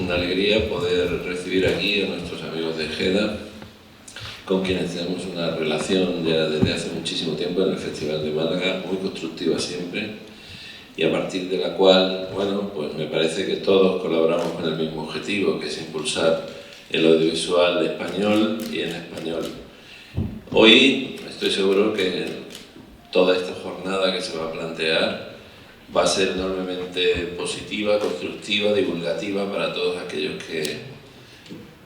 una alegría poder recibir aquí a nuestros amigos de GEDA, con quienes tenemos una relación ya desde hace muchísimo tiempo en el Festival de Málaga, muy constructiva siempre, y a partir de la cual, bueno, pues me parece que todos colaboramos con el mismo objetivo, que es impulsar el audiovisual español y en español. Hoy estoy seguro que toda esta jornada que se va a plantear va a ser enormemente positiva, constructiva, divulgativa para todos aquellos que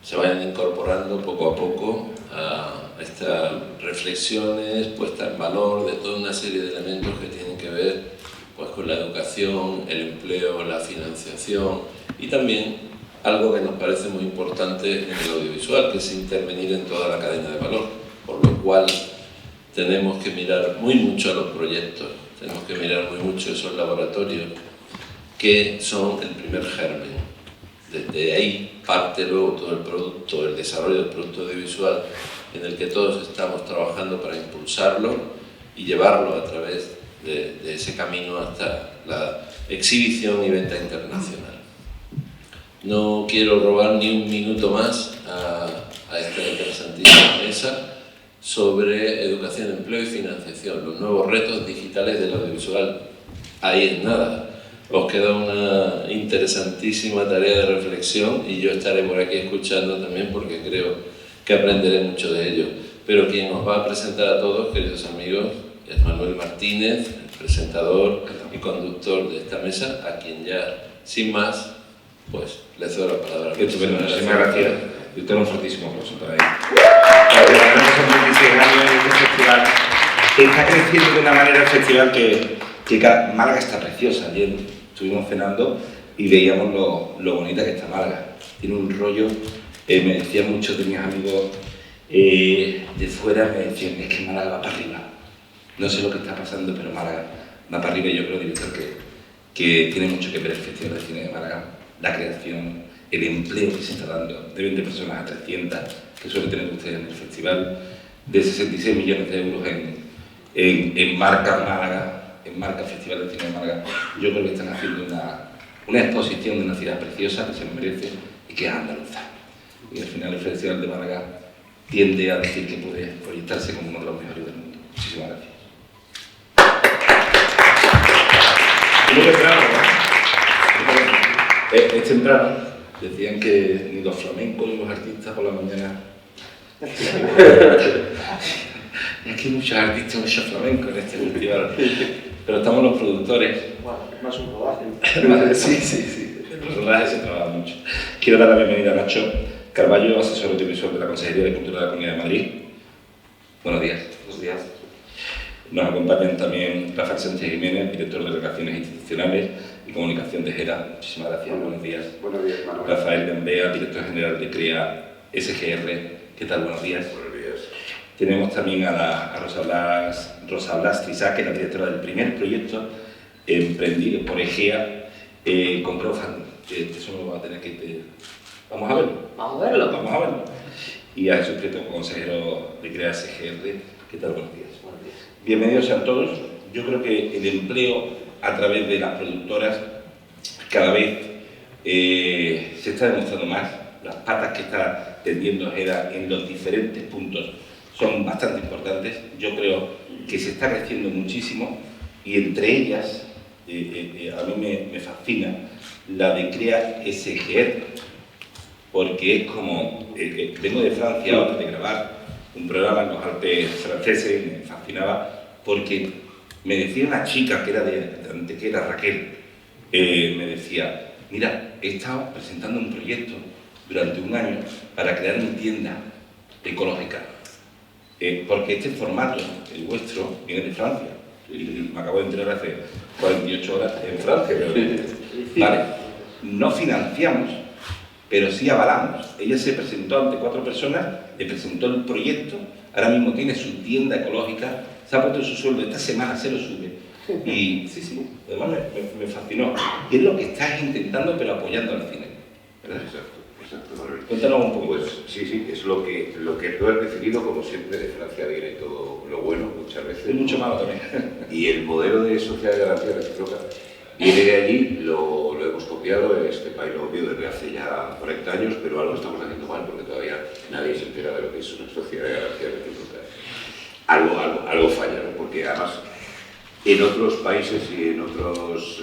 se vayan incorporando poco a poco a estas reflexiones, puesta en valor de toda una serie de elementos que tienen que ver pues, con la educación, el empleo, la financiación y también algo que nos parece muy importante en el audiovisual, que es intervenir en toda la cadena de valor, por lo cual tenemos que mirar muy mucho a los proyectos, tenemos que mirar muy mucho esos laboratorios que son el primer germen. Desde ahí parte luego todo el producto, el desarrollo del producto audiovisual en el que todos estamos trabajando para impulsarlo y llevarlo a través de ese camino hasta la exhibición y venta internacional. No quiero robar ni un minuto más a esta interesantísima mesa sobre educación, empleo y financiación, los nuevos retos digitales del audiovisual. Ahí es nada. Os queda una interesantísima tarea de reflexión y yo estaré por aquí escuchando también porque creo que aprenderé mucho de ello. Pero quien os va a presentar a todos, queridos amigos, es Manuel Martínez, el presentador y conductor de esta mesa, a quien ya, sin más, pues le cedo la palabra. Muchísimas gracias. Yo tengo un fortísimo aplauso para ello. Son 26 años de este festival. Está creciendo de una manera el festival que Málaga está preciosa. Ayer estuvimos cenando y veíamos lo bonita que está Málaga. Tiene un rollo, me decían muchos de mis amigos de fuera, me decían, es que Málaga va para arriba. No sé lo que está pasando, pero Málaga va para arriba y yo creo, director, que tiene mucho que ver el Festival de Cine de Málaga, la creación, el empleo que se está dando, de 20 personas a 300, que suele tener ustedes en el festival, de 66 millones de euros en marca Málaga, en marca Festival de Cine de Málaga. Yo creo que están haciendo una exposición de una ciudad preciosa que se merece y que es andaluza. Y al final el Festival de Málaga tiende a decir que puede proyectarse como uno de los mejores del mundo. Muchísimas gracias. Muy temprano, ¿no? Es temprano. Decían que ni los flamencos ni los artistas por la mañana. Es que hay muchos artistas, muchos flamencos en este festival. Pero estamos los productores. Bueno, es más un rodaje. Sí. Los rodajes se trabajan mucho. Quiero dar la bienvenida a Nacho Carballo, asesor audiovisual de la Consejería de Cultura de la Comunidad de Madrid. Buenos días. Buenos días. Nos acompañan también Rafael Sánchez Jiménez, director de Relaciones Institucionales y Comunicación de GEDA. Muchísimas gracias. Buenos días. Buenos días, Manuel. Rafael Gambea, director general de CREA SGR. ¿Qué tal? Buenos días. Buenos días. Tenemos también a Rosa Blas Trisá, que es la directora del primer proyecto emprendido por EGEA con crowdfunding. Eso lo va a tener que... ¿Vamos a verlo? Vamos a verlo. Vamos a verlo. Y a Jesús Prieto, consejero de CREA SGR. ¿Qué tal? Buenos días. Buenos días. Bienvenidos a todos. Yo creo que el empleo a través de las productoras cada vez se está demostrando más. Las patas que está tendiendo GEDA en los diferentes puntos son bastante importantes. Yo creo que se está creciendo muchísimo y entre ellas, a mí me fascina la de CREA SGR, porque es como, vengo de Francia ahora de grabar un programa en los Alpes franceses y me fascinaba porque me decía una chica que era de Antequera, Raquel, me decía, mira, he estado presentando un proyecto durante un año para crear una tienda ecológica, porque este formato, el vuestro, viene de Francia, y me acabo de enterar hace 48 horas en Francia, pero, vale, no financiamos, pero sí avalamos. Ella se presentó ante 4 personas, le presentó el proyecto, ahora mismo tiene su tienda ecológica, se ha puesto su sueldo, esta semana se lo sube. Y sí, además me fascinó. Y es lo que estás intentando, pero apoyando al cine, ¿verdad? Exacto, Manuel. Cuéntanos un poco. Pues sí, es lo que tú has decidido, como siempre, de Francia viene todo lo bueno, muchas veces. Es mucho malo también. Y el modelo de sociedad de garantía recíproca viene de allí, lo hemos copiado, este país lo copió desde hace ya 40 años, pero algo estamos haciendo mal porque todavía nadie se entera de lo que es una sociedad de garantía recíproca. Algo falla, ¿no? Porque además en otros países y en otros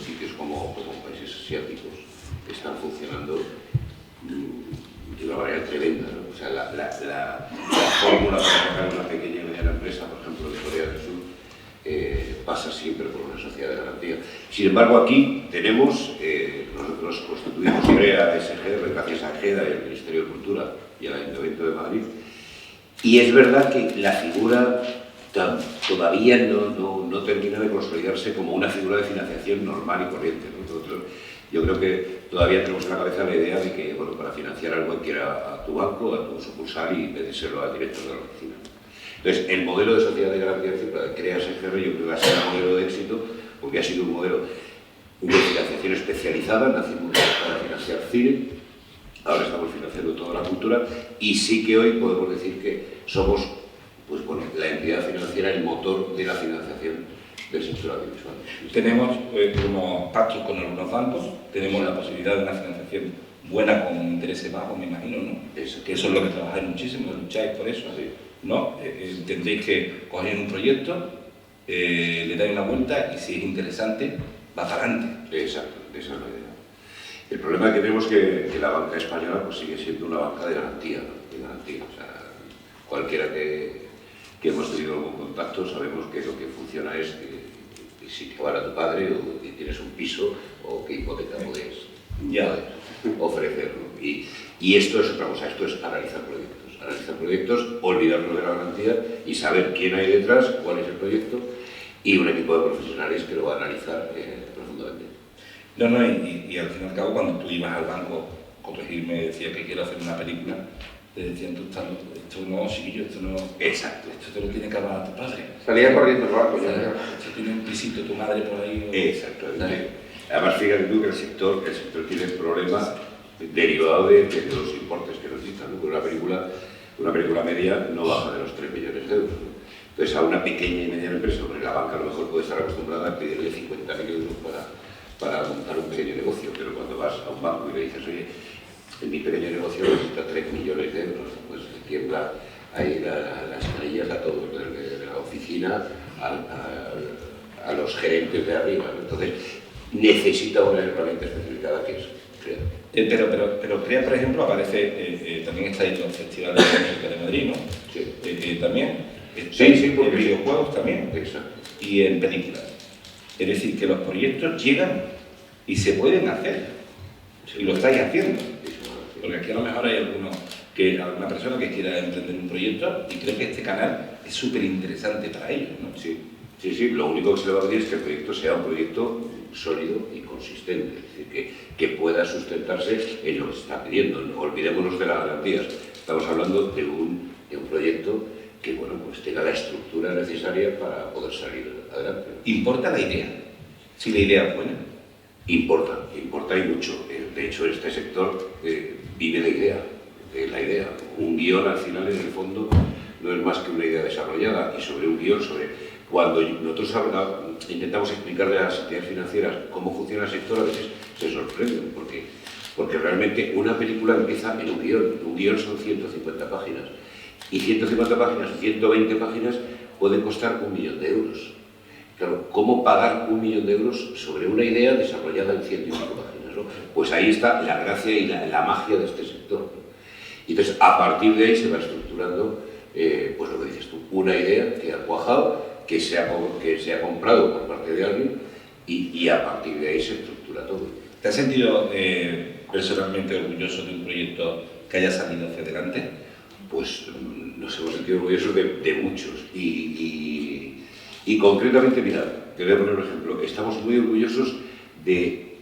sitios como países asiáticos están funcionando de una manera tremenda, ¿no? O sea, la fórmula para sacar una pequeña y mediana empresa, por ejemplo, de Corea del Sur, pasa siempre por una sociedad de garantía. Sin embargo, aquí tenemos, nosotros constituimos CREA SGR gracias a GEDA y al Ministerio de Cultura y al Ayuntamiento de Madrid, y es verdad que la figura todavía no termina de consolidarse como una figura de financiación normal y corriente, ¿no? Yo creo que todavía tenemos en la cabeza la idea de que, bueno, para financiar algo hay que ir a tu banco, a tu sucursal y pedírselo al director de la oficina. Entonces, el modelo de sociedad de garantía recíproca de CREA SGR yo creo que va a ser un modelo de éxito porque ha sido un modelo de financiación especializada, nacimos para financiar cine, ahora estamos financiando toda la cultura y sí que hoy podemos decir que somos, pues bueno, la entidad financiera, el motor de la financiación del sector audiovisual. Tenemos unos pactos con algunos bancos, tenemos la posibilidad de una financiación buena con intereses bajos, me imagino, ¿no? Que eso es lo que trabajáis muchísimo, lucháis por eso, ¿no? Entendéis que cogéis un proyecto, le dais una vuelta y si es interesante, va para adelante. Exacto, esa es la idea. El problema que tenemos es que la banca española pues, sigue siendo una banca de garantía, ¿no? De garantía. O sea, cualquiera que hemos tenido algún contacto sabemos que lo que funciona es que si te va a tu padre o que tienes un piso o qué hipoteca puedes ofrecer, ¿no? Y esto es otra cosa, esto es analizar proyectos, olvidarnos de la garantía y saber quién hay detrás, cuál es el proyecto y un equipo de profesionales que lo va a analizar profundamente. No, y al fin y al cabo cuando tú ibas al banco, corregirme, decía que quiero hacer una película, te decían, esto no, chiquillo, esto no... Exacto. Esto te lo tiene que hablar tu padre. Salía corriendo el barco, ya. Esto tiene un pisito tu madre por ahí. Exacto. Además, fíjate tú que el sector tiene problemas derivados de los importes que nos dictan, ¿no? Una película media no baja de los 3 millones de euros, ¿no? Entonces, a una pequeña y mediana empresa, porque la banca a lo mejor puede estar acostumbrada a pedirle 50.000 euros para montar un pequeño negocio, pero cuando vas a un banco y le dices, oye, en mi pequeño negocio necesita 3 millones de euros, pues le tiembla ahí las canillas a todos, desde la oficina a los gerentes de arriba, ¿no? Entonces, necesita una herramienta especificada que es CREA. Pero CREA, por ejemplo, aparece, también está ahí en el Festival de Música de Madrid, ¿no? Sí. También. Sí, en videojuegos también. Exacto. Y en películas. Es decir, que los proyectos llegan y se pueden hacer. Y lo estáis haciendo. Porque aquí a lo mejor hay alguna persona que quiera emprender un proyecto y creo que este canal es súper interesante para ellos, ¿no? Sí, lo único que se le va a pedir es que el proyecto sea un proyecto sólido y consistente, es decir, que pueda sustentarse en lo que se está pidiendo. No olvidémonos de las garantías, estamos hablando de un proyecto que bueno, pues tenga la estructura necesaria para poder salir adelante. ¿Importa la idea? Si la idea es buena. Importa y mucho. De hecho, este sector vive de la idea. Un guión al final, en el fondo, no es más que una idea desarrollada y sobre un guión, cuando nosotros intentamos explicarle a las entidades financieras cómo funciona el sector, a veces se sorprenden, porque realmente una película empieza en un guión son 150 páginas, y 150 páginas o 120 páginas pueden costar 1 millón de euros. Claro, ¿cómo pagar 1 millón de euros sobre una idea desarrollada en 100 y pico páginas, ¿no? Pues ahí está la gracia y la magia de este sector, ¿no? Y entonces, a partir de ahí se va estructurando, pues lo que dices tú, una idea que ha cuajado, que se ha comprado por parte de alguien y a partir de ahí se estructura todo. ¿Te has sentido personalmente orgulloso de un proyecto que haya salido hacia adelante? Pues nos hemos sentido orgullosos de muchos y concretamente, mira, te voy a poner un ejemplo, estamos muy orgullosos de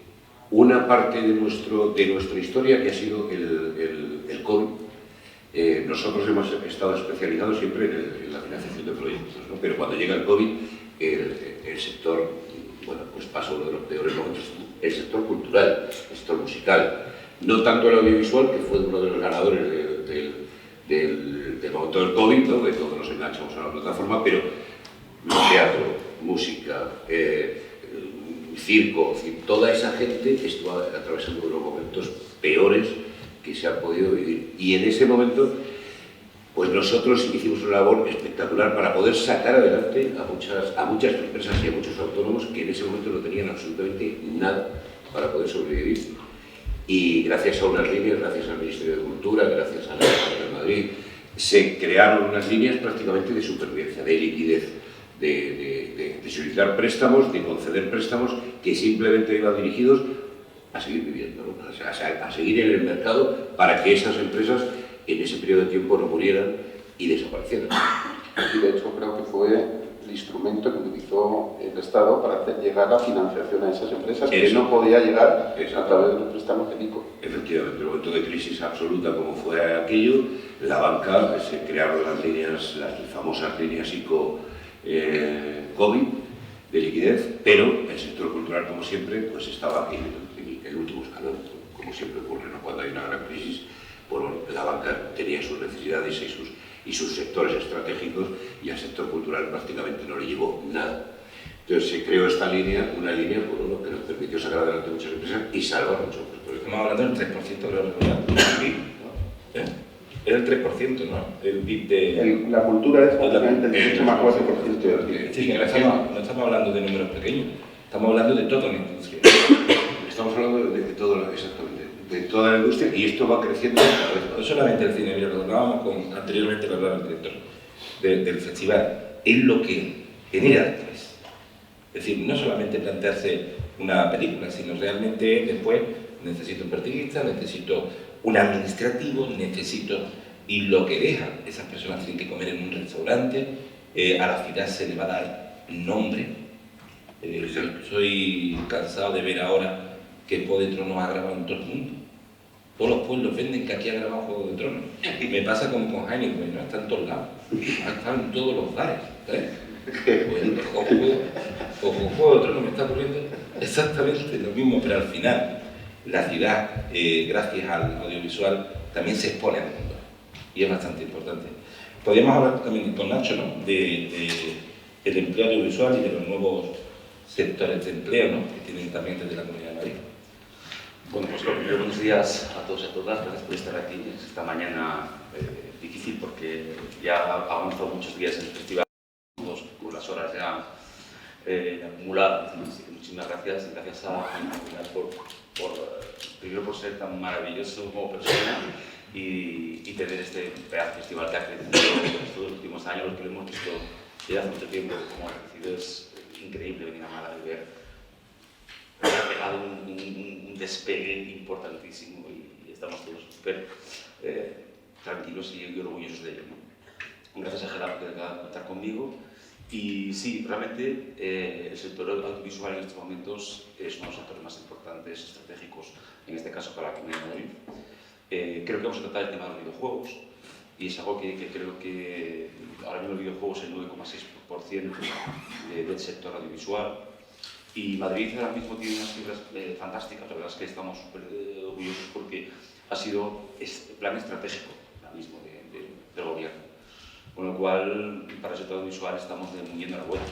una parte de nuestra historia que ha sido el COVID. Nosotros hemos estado especializados siempre en la financiación de proyectos, ¿no? Pero cuando llega el COVID, el sector, bueno, pues pasa uno de los peores momentos, el sector cultural, el sector musical, no tanto el audiovisual, que fue uno de los ganadores del momento del COVID, ¿no? Que todos nos enganchamos a la plataforma, pero teatro, música, circo, en fin, toda esa gente estuvo atravesando unos momentos peores que se han podido vivir. Y en ese momento, pues nosotros hicimos una labor espectacular para poder sacar adelante a muchas empresas y a muchos autónomos que en ese momento no tenían absolutamente nada para poder sobrevivir. Y gracias a unas líneas, gracias al Ministerio de Cultura, gracias a la Universidad de Madrid, se crearon unas líneas prácticamente de supervivencia, de liquidez, de solicitar préstamos, de conceder préstamos que simplemente iban dirigidos a seguir viviendo, ¿no? a seguir en el mercado para que esas empresas en ese periodo de tiempo no murieran y desaparecieran. Y de hecho creo que fue el instrumento que utilizó el Estado para hacer llegar la financiación a esas empresas que no podía llegar a través de los préstamos del ICO. Efectivamente, en el momento de crisis absoluta como fue aquello, la banca, se crearon las líneas, las famosas líneas ICO COVID de liquidez, pero el sector cultural, como siempre, pues estaba en el último escalón, como siempre ocurre, ¿no? Cuando hay una gran crisis, bueno, la banca tenía sus necesidades y sus sectores estratégicos, y al sector cultural prácticamente no le llevó nada. Entonces se creó esta línea, una línea que nos permitió sacar adelante muchas empresas y salvar muchos sectores. Estamos hablando del 3% de la realidad del PIB, ¿no? Era el 3%, ¿no? El PIB de... La cultura es prácticamente el 18,4% del PIB. Sí, que no estamos hablando de números pequeños, estamos hablando de toda la industria. Estamos hablando de todo, exactamente, de toda la industria, y esto va creciendo cada vez más. No solamente el cine, mira, lo hablábamos anteriormente, lo hablaba el director del festival, es lo que genera después. Es decir, no solamente plantearse una película, sino realmente después necesito un periodista, necesito un administrativo, y lo que deja, esas personas tienen que comer en un restaurante, a la ciudad se le va a dar nombre. Soy cansado de ver ahora que Juego de Tronos ha grabado en todo el mundo. Todos los pueblos venden que aquí ha grabado Juego de Tronos. Me pasa como con Heineken, ¿no? Está en todos lados, está en todos los bares, ¿sabes? Con Juego de Tronos me está ocurriendo exactamente lo mismo, pero al final la ciudad, gracias al audiovisual, también se expone al mundo, y es bastante importante. Podríamos hablar también con Nacho, ¿no? del empleo audiovisual y de los nuevos sectores de empleo, ¿no? Que tienen también desde la Comunidad de Madrid. Bueno, pues lo primero, buenos días a todos y a todas. Gracias por estar aquí esta mañana difícil, porque ya ha avanzado muchos días en el festival, con las horas ya acumuladas. Así que muchísimas gracias, y gracias a Navidad primero por ser tan maravilloso como persona y tener este pedazo de festival que ha crecido estos últimos años, los que lo hemos visto desde hace mucho tiempo, como ha crecido. Es increíble venir a Málaga y ver que ha pegado un despegue importantísimo, y estamos todos súper tranquilos y orgullosos de ello, ¿no? Gracias a Gerardo por contar conmigo. Y sí, realmente el sector audiovisual en estos momentos es uno de los sectores más importantes, estratégicos, en este caso para la Comunidad de Madrid. Creo que vamos a tratar el tema de los videojuegos, y es algo que creo que ahora mismo el videojuego es el 9,6% del sector audiovisual, y Madrid ahora mismo tiene unas cifras fantásticas. La verdad es que estamos súper orgullosos porque ha sido el plan estratégico ahora mismo del gobierno. Con lo cual, para el sector audiovisual estamos muy enhorabuena,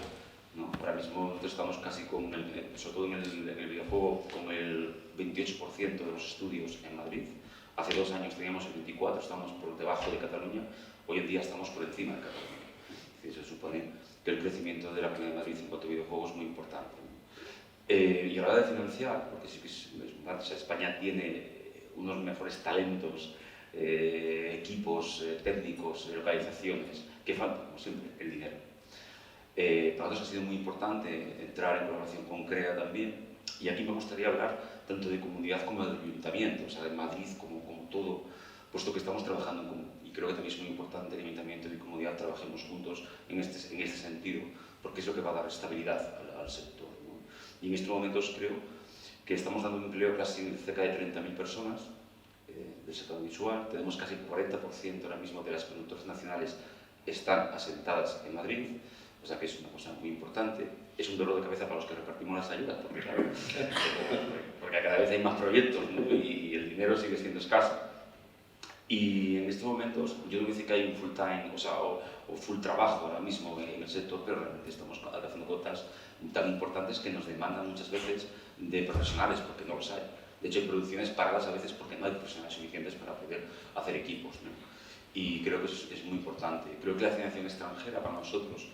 ¿no? Ahora mismo nosotros estamos casi sobre todo en el videojuego, con el 28% de los estudios en Madrid. Hace 2 años teníamos el 24%, estamos por debajo de Cataluña. Hoy en día estamos por encima de Cataluña. Es decir, se supone que el crecimiento de la Comunidad de Madrid en cuanto a videojuegos es muy importante, ¿no? Y a la hora de financiar, porque sí que España tiene unos mejores talentos, equipos técnicos, localizaciones, que falta, como siempre, el dinero. Para nosotros ha sido muy importante entrar en colaboración con CREA también, y aquí me gustaría hablar tanto de comunidad como de ayuntamiento, o sea, de Madrid como todo, puesto que estamos trabajando en común, y creo que también es muy importante que el ayuntamiento y comunidad trabajemos juntos en este sentido, porque es lo que va a dar estabilidad al sector, ¿no? Y en estos momentos creo que estamos dando un empleo casi cerca de 30.000 personas, del sector audiovisual. Tenemos casi el 40% ahora mismo de las productoras nacionales están asentadas en Madrid, o sea que es una cosa muy importante. Es un dolor de cabeza para los que repartimos las ayudas, porque, claro, porque cada vez hay más proyectos, ¿no? y el dinero sigue siendo escaso. Y en estos momentos yo no voy a decir que hay un full time, o full trabajo ahora mismo en el sector, pero realmente estamos haciendo cotas tan importantes que nos demandan muchas veces de profesionales, porque no los hay. De hecho, hay producciones paradas a veces porque no hay profesionales suficientes para poder hacer equipos, ¿no? Y creo que eso es muy importante. Creo que la financiación extranjera para nosotros,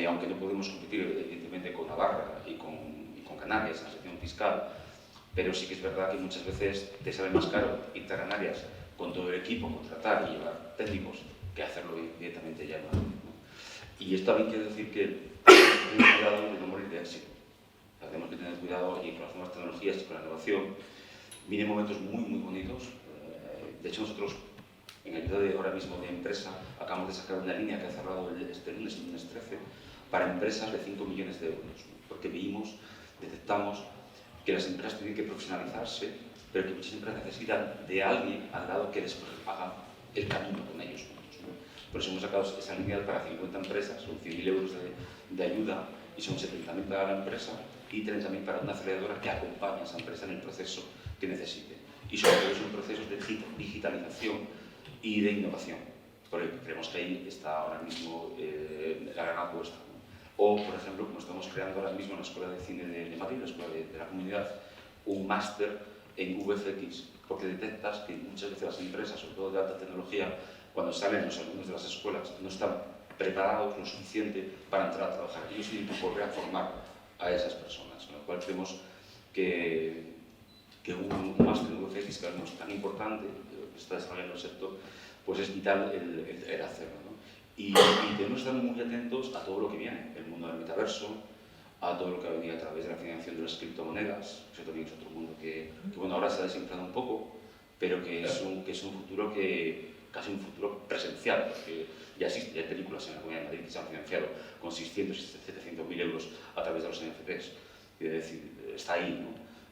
aunque no podemos competir evidentemente con Navarra y con Canarias en la sección fiscal, pero sí que es verdad que muchas veces te sale más caro irte a Canarias con todo el equipo, contratar y llevar técnicos, que hacerlo directamente ya en Madrid, ¿no? Y esto también quiere decir que tenemos que tener cuidado de no morir de éxito. O sea, tenemos que tener cuidado y con las nuevas tecnologías y con la innovación vienen momentos muy, muy bonitos. De hecho, nosotros, en ayuda de ahora mismo de empresa, acabamos de sacar una línea que ha cerrado este lunes, el lunes 13, para empresas de 5 millones de euros, ¿no? Porque detectamos que las empresas tienen que profesionalizarse, pero que muchas empresas necesitan de alguien al lado que les haga el camino con ellos juntos, ¿no? Por eso hemos sacado esa línea para 50 empresas, son 100.000 euros de ayuda y son 70.000 para la empresa y 30.000 para una aceleradora que acompaña a esa empresa en el proceso que necesite. Y sobre todo son procesos de digitalización y de innovación, porque creemos que ahí está ahora mismo la gran apuesta, ¿no? O, por ejemplo, como estamos creando ahora mismo en la Escuela de Cine de Madrid, la Escuela de la Comunidad, un máster en VFX, porque detectas que muchas veces las empresas, sobre todo de alta tecnología, cuando salen los alumnos de las escuelas, no están preparados lo suficiente para entrar a trabajar. Ellos tienen que volver a formar a esas personas, con lo cual creemos que un máster en VFX, que es tan importante, que está desarrollando el sector, pues es vital el hacerlo, ¿no? Y tenemos que estar muy atentos a todo lo que viene, el mundo del metaverso, a todo lo que ha venido a través de la financiación de las criptomonedas. Eso también es otro mundo que bueno, ahora se ha desinflado un poco, pero que es un futuro casi un futuro presencial, porque ya existe, ya hay películas en la Comunidad de Madrid que se han financiado con 600 y 700.000 euros a través de los NFTs. Es decir, está ahí, ¿no?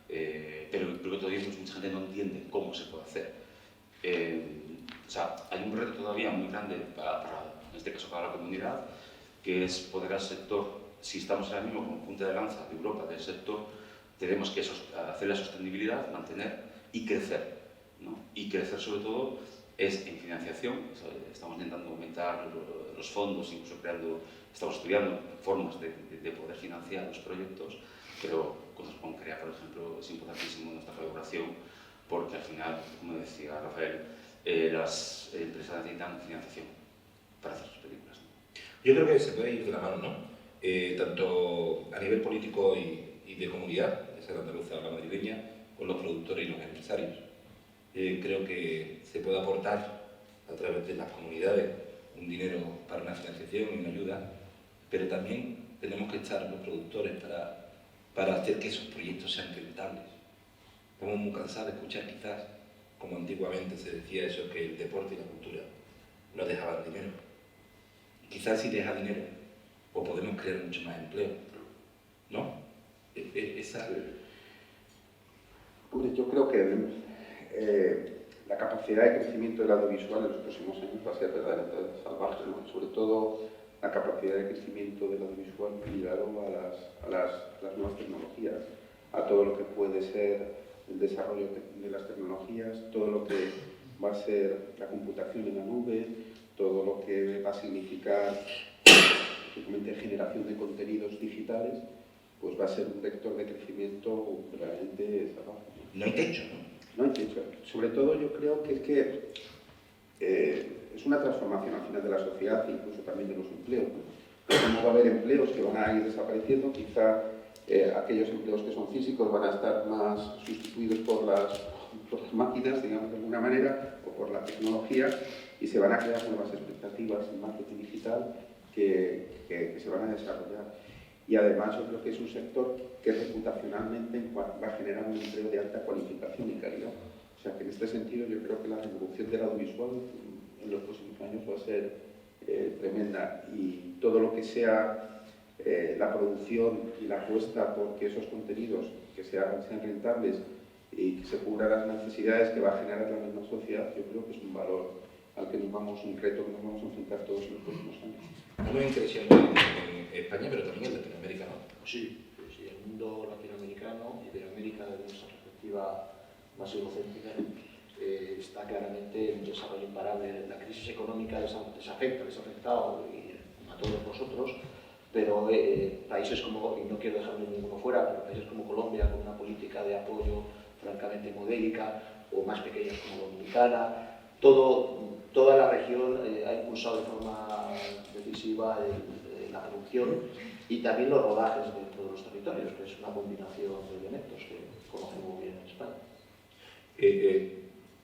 Pero creo que todavía mucha gente no entiende cómo se puede hacer. O sea, hay un reto todavía muy grande en este caso para la comunidad, que es poder al sector, si estamos ahora mismo como punta de lanza de Europa del sector, tenemos que hacer la sostenibilidad, mantener y crecer, ¿no? Y crecer sobre todo es en financiación. Estamos intentando aumentar los fondos, incluso estamos estudiando formas de poder financiar los proyectos, pero con CREA, por ejemplo, es importantísimo nuestra colaboración, porque al final, como decía Rafael, las empresas necesitan financiación para hacer sus películas, ¿no? Yo creo que se puede ir de la mano, ¿no? Tanto a nivel político y de comunidad, esa la andaluza o la madrileña, con los productores y los empresarios. Creo que se puede aportar a través de las comunidades un dinero para una financiación y una ayuda, pero también tenemos que estar los productores para hacer que esos proyectos sean rentables. Estamos muy cansados de escuchar quizás, como antiguamente se decía eso, que el deporte y la cultura no dejaban dinero. Quizás si deja dinero, o podemos crear mucho más empleo, ¿no? Hombre, yo creo que la capacidad de crecimiento del audiovisual en los próximos años va a ser verdaderamente salvaje, ¿no? Sobre todo la capacidad de crecimiento del audiovisual ligado a las nuevas tecnologías, a todo lo que puede ser el desarrollo de las tecnologías, todo lo que va a ser la computación en la nube, todo lo que va a significar generación de contenidos digitales, pues va a ser un vector de crecimiento realmente salvaje. No hay techo, ¿no? No hay techo. Sobre todo yo creo que es una transformación al final de la sociedad e incluso también de los empleos, ¿no? Como va a haber empleos que van a ir desapareciendo, quizá aquellos empleos que son físicos van a estar más sustituidos por las máquinas, digamos de alguna manera, o por la tecnología, y se van a crear nuevas expectativas en marketing digital que se van a desarrollar. Y además yo creo que es un sector que reputacionalmente va a generar un empleo de alta cualificación y calidad. O sea que en este sentido yo creo que la revolución del audiovisual en los próximos años va a ser tremenda, y todo lo que sea la producción y la apuesta por que esos contenidos que sean rentables y que se cubran las necesidades que va a generar la misma sociedad, yo creo que es un valor al que un reto que nos vamos a enfrentar todos en los próximos años. Estamos creciendo en España, pero también en Latinoamérica, ¿no? Sí, el mundo latinoamericano, Iberoamérica, desde nuestra perspectiva más eurocéntrica, está claramente un desarrollo imparable. La crisis económica les ha afectado a todos nosotros, pero países como, y no quiero dejarme ninguno fuera, pero países como Colombia, con una política de apoyo francamente modélica, o más pequeñas como Dominicana, toda la región ha impulsado de forma decisiva la producción y también los rodajes dentro de los territorios, que es una combinación de elementos que conocemos bien en España.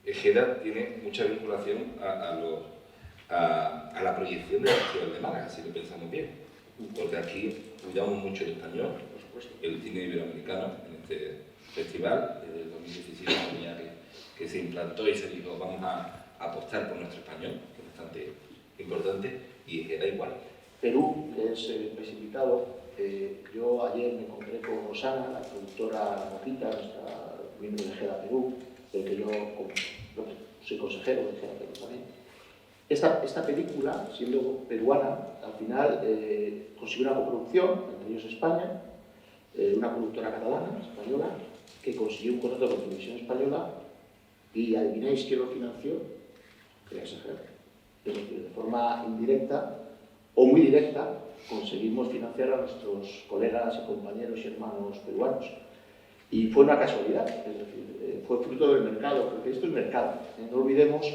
GEDA tiene mucha vinculación a la proyección del Festival de Málaga, si lo pensamos bien. Porque aquí cuidamos mucho el español, el cine iberoamericano en este festival. Desde el 2017 que se implantó y se dijo vamos a apostar por nuestro español, que es bastante importante, y GEDA igual. Perú, que es precipitado. Yo ayer me encontré con Rosana, la productora Mojita, nuestra miembro de GEDA Perú, del que yo soy consejero de GEDA Perú también. Esta película, siendo peruana, al final consiguió una coproducción, entre ellos España, una productora catalana, española, que consiguió un contrato con Televisión Española y adivináis quién lo financió, quería exagerar. Es decir, de forma indirecta o muy directa, conseguimos financiar a nuestros colegas y compañeros y hermanos peruanos. Y fue una casualidad, es decir, fue fruto del mercado, porque esto es mercado. No olvidemos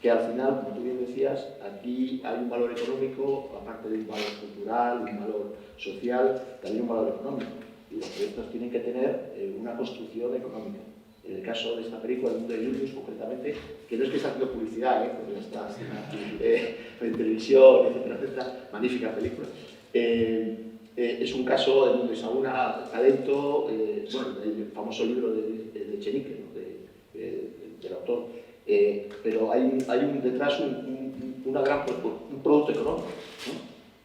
que al final, como tú bien decías, aquí hay un valor económico, aparte de un valor cultural, un valor social, también un valor económico. Y los proyectos tienen que tener una construcción económica. En el caso de esta película, El mundo de Julius, concretamente, que no es que está haciendo publicidad, porque está en televisión, etcétera, magnífica película. Es un caso de donde se aúna talento, bueno, el famoso libro de Echenique, ¿no? del autor, pero hay detrás un producto económico,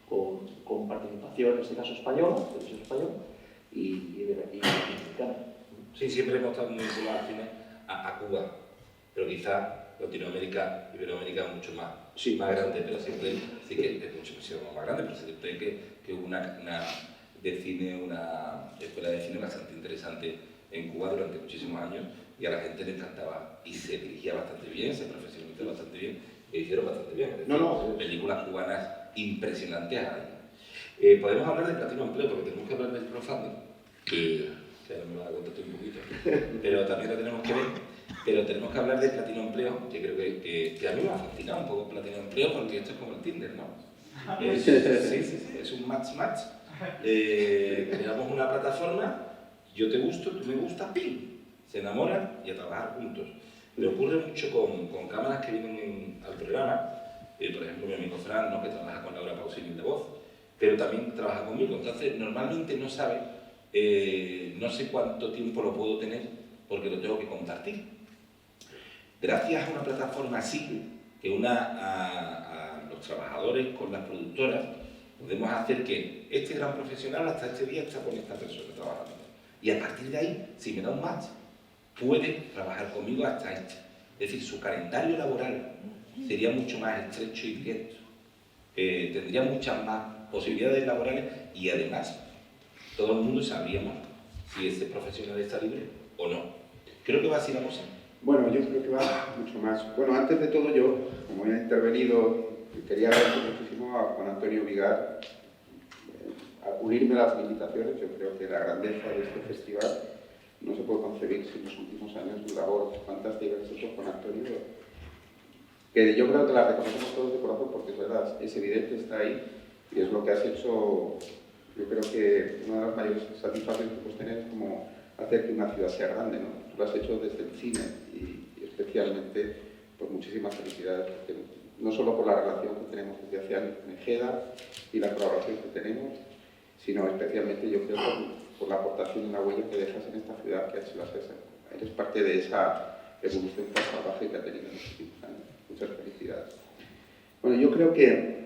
¿no? con participación, en este caso española, televisión española y mexicana. Sí, siempre hemos estado muy vinculados al cine a Cuba, pero quizá Latinoamérica, Iberoamérica es mucho más grande, pero siempre sí que es mucho más grande, pero siempre que hubo una escuela de cine bastante interesante en Cuba durante muchísimos años y a la gente le encantaba y se dirigía bastante bien, se profesionalizó bastante bien e hicieron bastante bien. Es decir, películas cubanas impresionantes hay. Podemos hablar de Platino Empleo porque tenemos que hablar del crowdfunding, que ahora me lo va a contar un poquito, pero también lo tenemos que ver. Pero tenemos que hablar de Platino Empleo, que creo que a mí me ha fascinado un poco Platino Empleo porque esto es como el Tinder, ¿no? Es un match. Creamos una plataforma, yo te gusto, tú me gustas, ¡pim! Se enamoran y a trabajar juntos. Me ocurre mucho con cámaras que vienen al programa, por ejemplo mi amigo Fran, ¿no? Que trabaja con Laura Pausini de voz, pero también trabaja conmigo, entonces normalmente no sabe, no sé cuánto tiempo lo puedo tener porque lo tengo que compartir. Gracias a una plataforma así, que una a los trabajadores con las productoras, podemos hacer que este gran profesional hasta este día está con esta persona trabajando. Y a partir de ahí, si me da un match, puede trabajar conmigo hasta este. Es decir, su calendario laboral sería mucho más estrecho y directo. Tendría muchas más posibilidades laborales y además todo el mundo sabríamos si ese profesional está libre o no. Creo que va así la cosa. Bueno, yo creo que va mucho más. Bueno, antes de todo yo, como he intervenido, quería agradecer muchísimo a Juan Antonio Vigar a unirme a las felicitaciones. Yo creo que la grandeza de este festival no se puede concebir sin los últimos años de labor fantástica que ha hecho Juan Antonio, que yo creo que la reconocemos todos de corazón porque es verdad, es evidente, está ahí y es lo que has hecho. Yo creo que una de las mayores satisfacciones que puedes tener es como hacer que una ciudad sea grande, ¿no? Tú lo has hecho desde el cine y especialmente por muchísimas felicidades, porque no solo por la relación que tenemos desde hace años con GEDA y la colaboración que tenemos, sino especialmente yo creo por la aportación y la huella que dejas en esta ciudad que ha hecho la CESA. Eres parte de esa evolución tan salvaje que ha tenido en los últimos años. Muchas felicidades. Bueno, yo creo que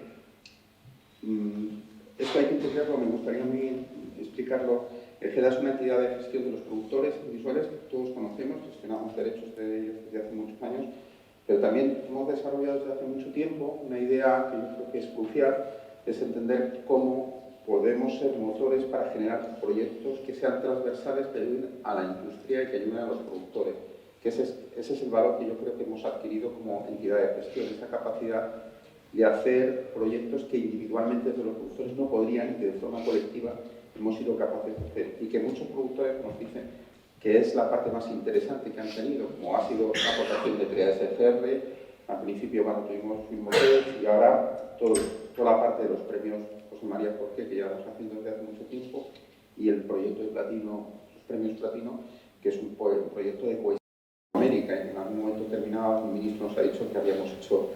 esto hay que entenderlo, me gustaría a mí explicarlo. El GEDA es una entidad de gestión de los productores visuales que todos conocemos, gestionamos derechos de ellos desde hace muchos años, pero también hemos desarrollado desde hace mucho tiempo una idea que yo creo que es crucial, es entender cómo podemos ser motores para generar proyectos que sean transversales, que ayuden a la industria y que ayuden a los productores, que ese es ese es el valor que yo creo que hemos adquirido como entidad de gestión, esta capacidad de hacer proyectos que individualmente desde los productores no podrían y que de forma colectiva hemos sido capaces de hacer. Y que muchos productores nos dicen que es la parte más interesante que han tenido, como ha sido la aportación de TRSFR, al principio cuando tuvimos FIMOTEC y ahora toda la parte de los premios José María Jorge, que llevamos haciendo desde hace mucho tiempo, y el proyecto de platino, los premios platino, que es un proyecto de cohesión en América. En algún momento determinado un ministro nos ha dicho que habíamos hecho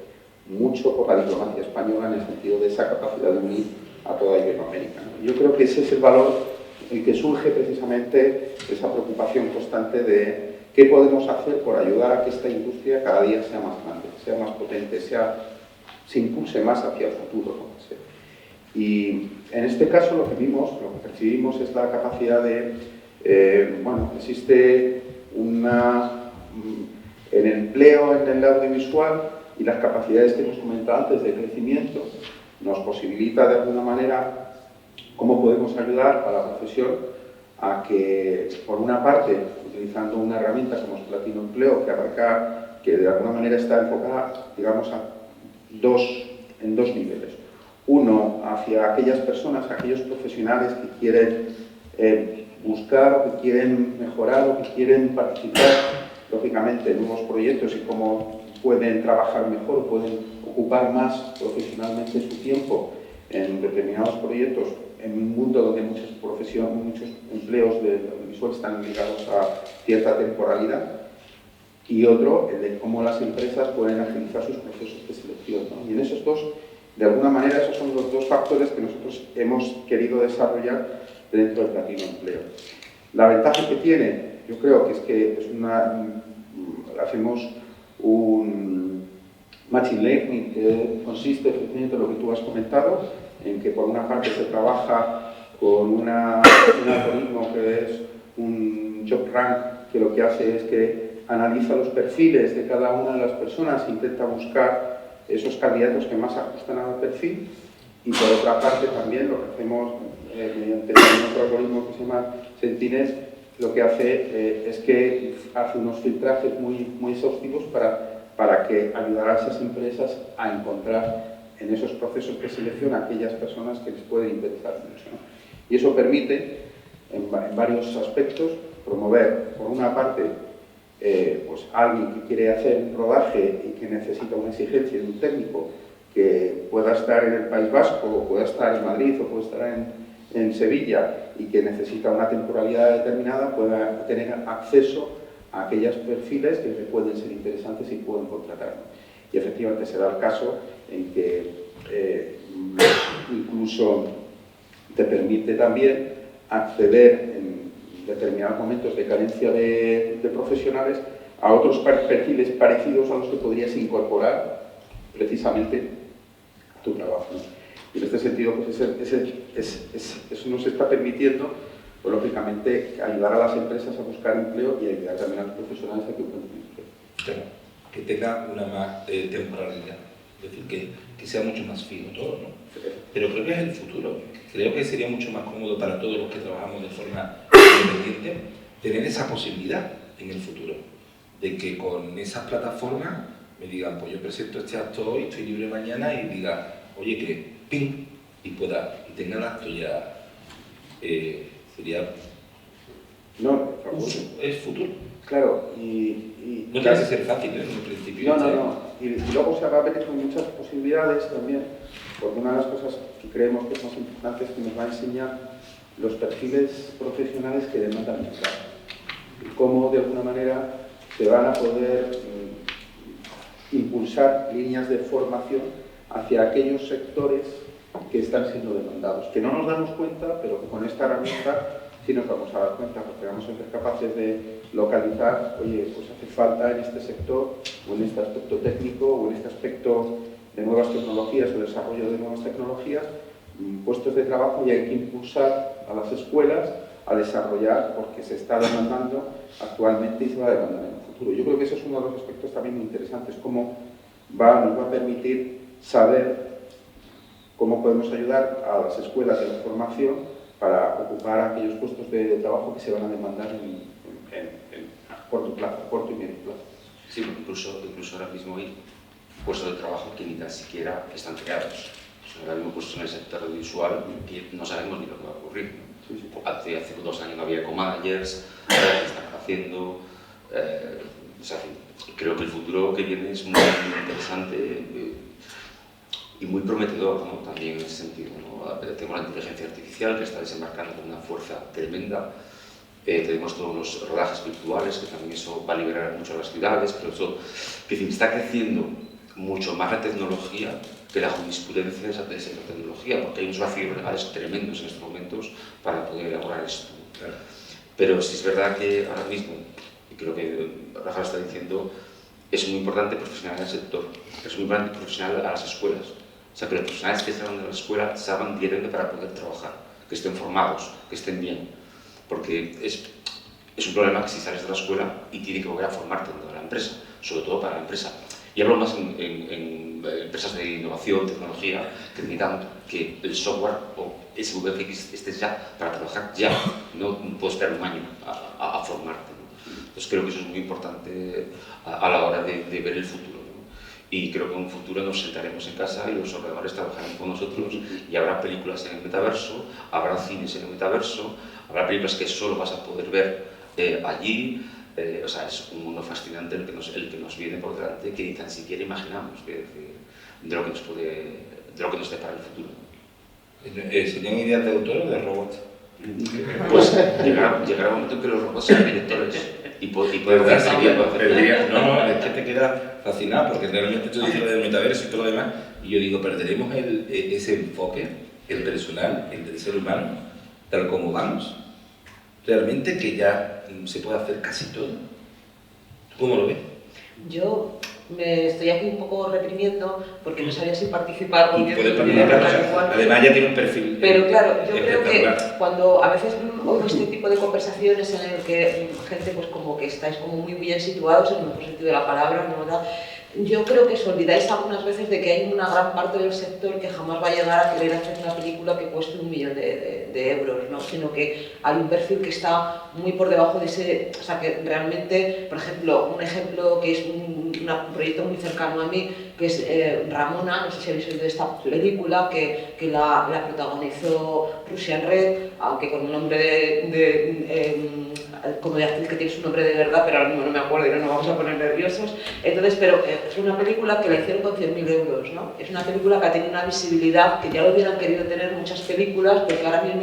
mucho por la diplomacia española en el sentido de esa capacidad de unir a toda Iberoamérica, ¿no? Yo creo que ese es el valor el que surge precisamente esa preocupación constante de qué podemos hacer por ayudar a que esta industria cada día sea más grande, sea más potente, se impulse más hacia el futuro, ¿no? Y en este caso lo que vimos, lo que percibimos es la capacidad de, existe el empleo en el audiovisual y las capacidades que hemos comentado antes de crecimiento nos posibilita de alguna manera cómo podemos ayudar a la profesión a que, por una parte, utilizando una herramienta como es Platino Empleo, que de alguna manera está enfocada, digamos, en dos niveles. Uno, hacia aquellas personas, aquellos profesionales que quieren buscar o que quieren mejorar o que quieren participar, lógicamente, en nuevos proyectos y cómo pueden trabajar mejor o pueden ocupar más profesionalmente su tiempo en determinados proyectos en un mundo donde muchos empleos del audiovisual están ligados a cierta temporalidad, y otro, el de cómo las empresas pueden agilizar sus procesos de selección, ¿no? Y en esos dos, de alguna manera, esos son los dos factores que nosotros hemos querido desarrollar dentro del Platino Empleo. La ventaja que tiene, yo creo que es que hacemos un machine learning que consiste efectivamente en lo que tú has comentado, en que por una parte se trabaja con un algoritmo que es un job rank, que lo que hace es que analiza los perfiles de cada una de las personas e intenta buscar esos candidatos que más ajustan al perfil, y por otra parte también lo que hacemos mediante otro algoritmo que se llama Sentinel, lo que hace es que hace unos filtrajes muy exhaustivos para que ayudar a esas empresas a encontrar en esos procesos de selección a aquellas personas que les pueden interesar mucho, ¿no? Y eso permite, en varios aspectos, promover, por una parte, pues alguien que quiere hacer un rodaje y que necesita una exigencia de un técnico que pueda estar en el País Vasco, o pueda estar en Madrid, o pueda estar en Sevilla, y que necesita una temporalidad determinada, pueda tener acceso a aquellos perfiles que le pueden ser interesantes y pueden contratar. Y efectivamente se da el caso en que incluso te permite también acceder en determinados momentos de carencia de profesionales a otros perfiles parecidos a los que podrías incorporar precisamente a tu trabajo, ¿no? Y en este sentido, pues eso nos está permitiendo, pues, lógicamente, ayudar a las empresas a buscar empleo y ayudar también a los profesionales a que encuentren empleo. Claro, que tenga una más temporalidad, es decir, que sea mucho más fijo todo, ¿no? Pero creo que es el futuro. Creo que sería mucho más cómodo para todos los que trabajamos de forma independiente tener esa posibilidad en el futuro, de que con esas plataformas me digan, pues yo presento este acto hoy, estoy libre mañana, y diga, oye, que ping, y tenga el acto ya, sería... No, es futuro. Claro, y no tiene que ser fácil, ¿eh? En un principio. No. Y luego se va a ver con muchas posibilidades también, porque una de las cosas que creemos que es más importante es que nos va a enseñar los perfiles profesionales que demandan el mercado y cómo de alguna manera se van a poder impulsar líneas de formación hacia aquellos sectores que están siendo demandados, que no nos damos cuenta, pero que con esta herramienta sí nos vamos a dar cuenta, porque vamos a ser capaces de localizar, oye, pues hace falta en este sector, o en este aspecto técnico, o en este aspecto de nuevas tecnologías, o desarrollo de nuevas tecnologías, puestos de trabajo, y hay que impulsar a las escuelas a desarrollar, porque se está demandando actualmente y se va a demandar en el futuro. Yo creo que ese es uno de los aspectos también muy interesantes, cómo nos va a permitir saber cómo podemos ayudar a las escuelas de la formación para ocupar aquellos puestos de trabajo que se van a demandar a corto plazo, corto y medio plazo. Sí, porque incluso ahora mismo hay puestos de trabajo que ni tan siquiera están creados. Ahora mismo puestos en el sector audiovisual que no sabemos ni lo que va a ocurrir. Hace 2 años no había co-managers, ahora están haciendo. O sea, creo que el futuro que viene es muy interesante y muy prometedor, ¿no? También en ese sentido, ¿no? Tenemos la inteligencia artificial que está desembarcando con una fuerza tremenda. Tenemos todos los rodajes virtuales, que también eso va a liberar mucho a las ciudades, pero eso que está creciendo mucho más la tecnología que la jurisprudencia de esa tecnología, porque hay unos vacíos legales tremendos en estos momentos para poder elaborar esto. Claro. Pero sí es verdad que ahora mismo, y creo que Rafa está diciendo, es muy importante profesionalizar el sector, es muy importante profesionalizar a las escuelas. O sea, que los profesionales que salgan de la escuela salgan directamente para poder trabajar, que estén formados, que estén bien. Porque es un problema que si sales de la escuela y tienes que volver a formarte dentro de la empresa, sobre todo para la empresa. Y hablo más en empresas de innovación, tecnología, que necesitan que el software o ese VFX estés ya para trabajar ya, no puedes esperar un año a formarte, ¿no? Entonces creo que eso es muy importante a la hora de ver el futuro, ¿no? Y creo que en un futuro nos sentaremos en casa y los ordenadores trabajarán con nosotros y habrá películas en el metaverso, habrá cines en el metaverso, habrá películas que solo vas a poder ver allí. O sea, es un mundo fascinante el que nos viene por delante, que ni tan siquiera imaginamos, de lo que nos depara el futuro. ¿Serían ideas de autor o de robots? Pues llegará un momento en que los robots sean directores y pueden darse bien. No, es que te queda fascinado porque realmente tú dices lo del metaverso y todo lo demás y yo digo, perderemos ese enfoque, el personal, el del ser humano, tal como vamos. Realmente que ya se puede hacer casi todo. ¿Cómo lo ves? Yo me estoy aquí un poco reprimiendo porque no sabía si participar o Y puedes participar, además ya tiene un perfil. Pero claro, yo creo que cuando a veces oigo este tipo de conversaciones en el que gente pues como que estáis como muy bien situados en el mejor sentido de la palabra, ¿no? Yo creo que os olvidáis algunas veces de que hay una gran parte del sector que jamás va a llegar a querer hacer una película que cueste 1 millón de euros, ¿no? Sino que hay un perfil que está muy por debajo de ese, o sea que realmente, por ejemplo, un ejemplo que es un proyecto muy cercano a mí, que es Ramona, no sé si habéis oído de esta película, que la protagonizó Russian Red, aunque con un nombre como de actriz que tiene su nombre de verdad, pero ahora mismo no me acuerdo y no nos vamos a poner nerviosos. Entonces, pero es una película que la hicieron con 100.000 euros, ¿no? Es una película que ha tenido una visibilidad que ya lo hubieran querido tener muchas películas, porque ahora mismo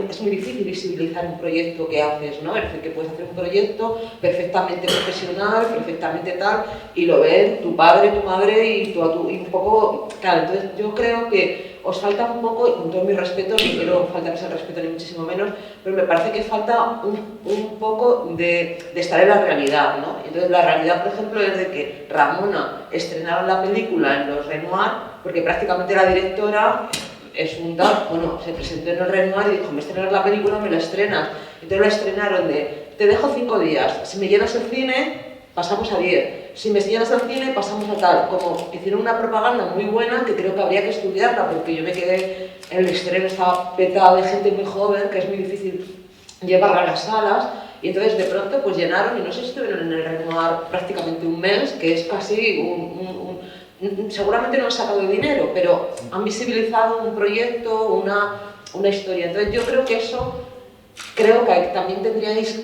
es muy difícil visibilizar un proyecto que haces, ¿no? Es decir, que puedes hacer un proyecto perfectamente profesional, perfectamente tal, y lo ven tu padre, tu madre y un poco... Claro, entonces yo creo que os falta un poco, y con todo mi respeto, no quiero faltarles el respeto ni muchísimo menos, pero me parece que falta un poco de estar en la realidad, ¿no? Entonces la realidad, por ejemplo, es de que Ramona estrenaron la película en los Renoir, porque prácticamente la directora es un tal, bueno, se presentó en el Renoir y dijo, me estrenas la película, me la estrenas. Entonces la estrenaron te dejo 5 días, si me llenas el cine, pasamos a 10. Si me llenas al cine, pasamos a tal. Como hicieron una propaganda muy buena que creo que habría que estudiarla, porque yo me quedé en el estreno, estaba petada de gente muy joven, que es muy difícil llevarla a las salas, y entonces de pronto pues llenaron, y no sé si estuvieron en el Renoir prácticamente un mes, que es casi seguramente no han sacado dinero, pero han visibilizado un proyecto, una historia. Entonces yo creo que eso, creo que también tendríais...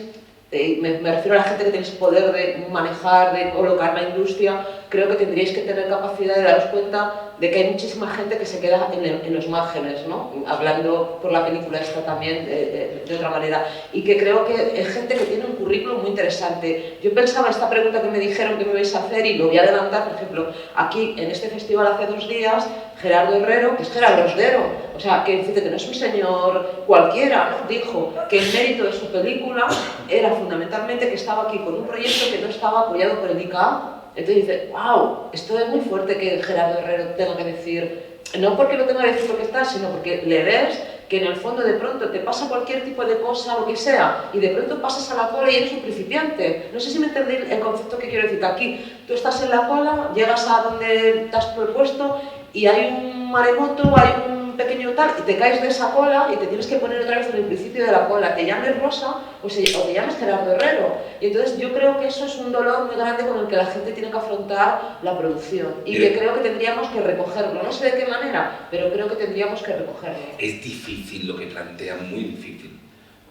me refiero a la gente que tenéis poder de manejar, de colocar la industria, creo que tendríais que tener capacidad de daros cuenta de que hay muchísima gente que se queda en los márgenes, ¿no? Hablando por la película esta también de otra manera, y que creo que es gente que tiene un currículum muy interesante. Yo pensaba esta pregunta que me dijeron que me vais a hacer y lo voy a adelantar, por ejemplo, aquí en este festival hace 2 días, Gerardo Herrero, que es Gerardo Herrero, o sea, que dice que no es un señor cualquiera, ¿no? Dijo que el mérito de su película era fundamentalmente que estaba aquí con un proyecto que no estaba apoyado por el ICA. Entonces dice, wow, esto es muy fuerte que Gerardo Herrero tenga que decir, no porque lo tenga que decir lo que está, sino porque le ves que en el fondo de pronto te pasa cualquier tipo de cosa, lo que sea, y de pronto pasas a la cola y eres un principiante. No sé si me entendéis el concepto que quiero decir. Aquí tú estás en la cola, llegas a donde te has propuesto y hay un maremoto, hay un un pequeño tal y te caes de esa cola y te tienes que poner otra vez en el principio de la cola, te llames Rosa o te llames Gerardo Herrero. Y entonces yo creo que eso es un dolor muy grande con el que la gente tiene que afrontar la producción y que creo que tendríamos que recogerlo. No sé de qué manera, pero creo que tendríamos que recogerlo. Es difícil lo que plantean, muy difícil.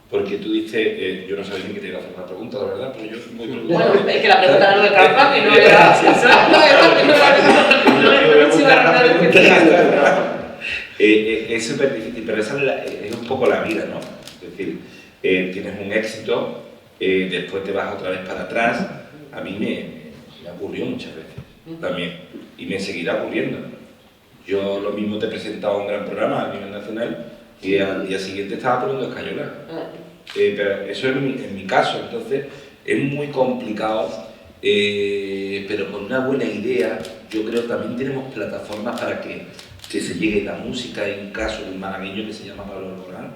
Porque tú dices, yo no sabía ni que te iba a hacer una pregunta, la verdad, pero yo soy muy preguntado. Bueno, es que la pregunta era lo de Carpati, no era... Es súper difícil, pero esa es un poco la vida, ¿no? Es decir, tienes un éxito, después te vas otra vez para atrás. A mí me ocurrió muchas veces también, y me seguirá ocurriendo. Yo lo mismo te presentaba un gran programa a nivel nacional y al día siguiente estaba poniendo escayola. Pero eso es en mi caso, entonces es muy complicado, pero con una buena idea. Yo creo que también tenemos plataformas para que se llegue la música. Hay un caso de un malagueño que se llama Pablo Alborán.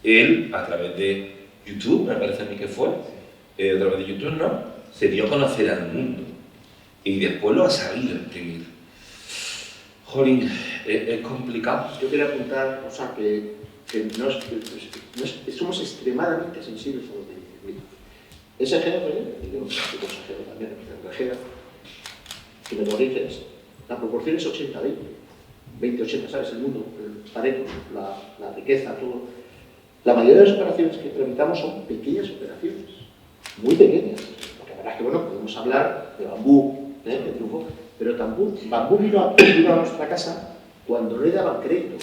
Él, a través de YouTube, me parece a mí que fue, a través de YouTube, ¿no?, se dio a conocer al mundo y después lo ha sabido exprimir. Jolín, es complicado. Yo quería apuntar, o sea, que somos extremadamente sensibles a los mitos. Ese género, yo soy consejero también, que me corriges, la proporción es 80-20, 20-80, ¿sabes? El mundo, el Pareto, la riqueza, todo. La mayoría de las operaciones que tramitamos son pequeñas operaciones, muy pequeñas. Porque la verdad es que, bueno, podemos hablar de Bambú, que triunfó, pero Bambú vino a nuestra casa cuando no le daban crédito,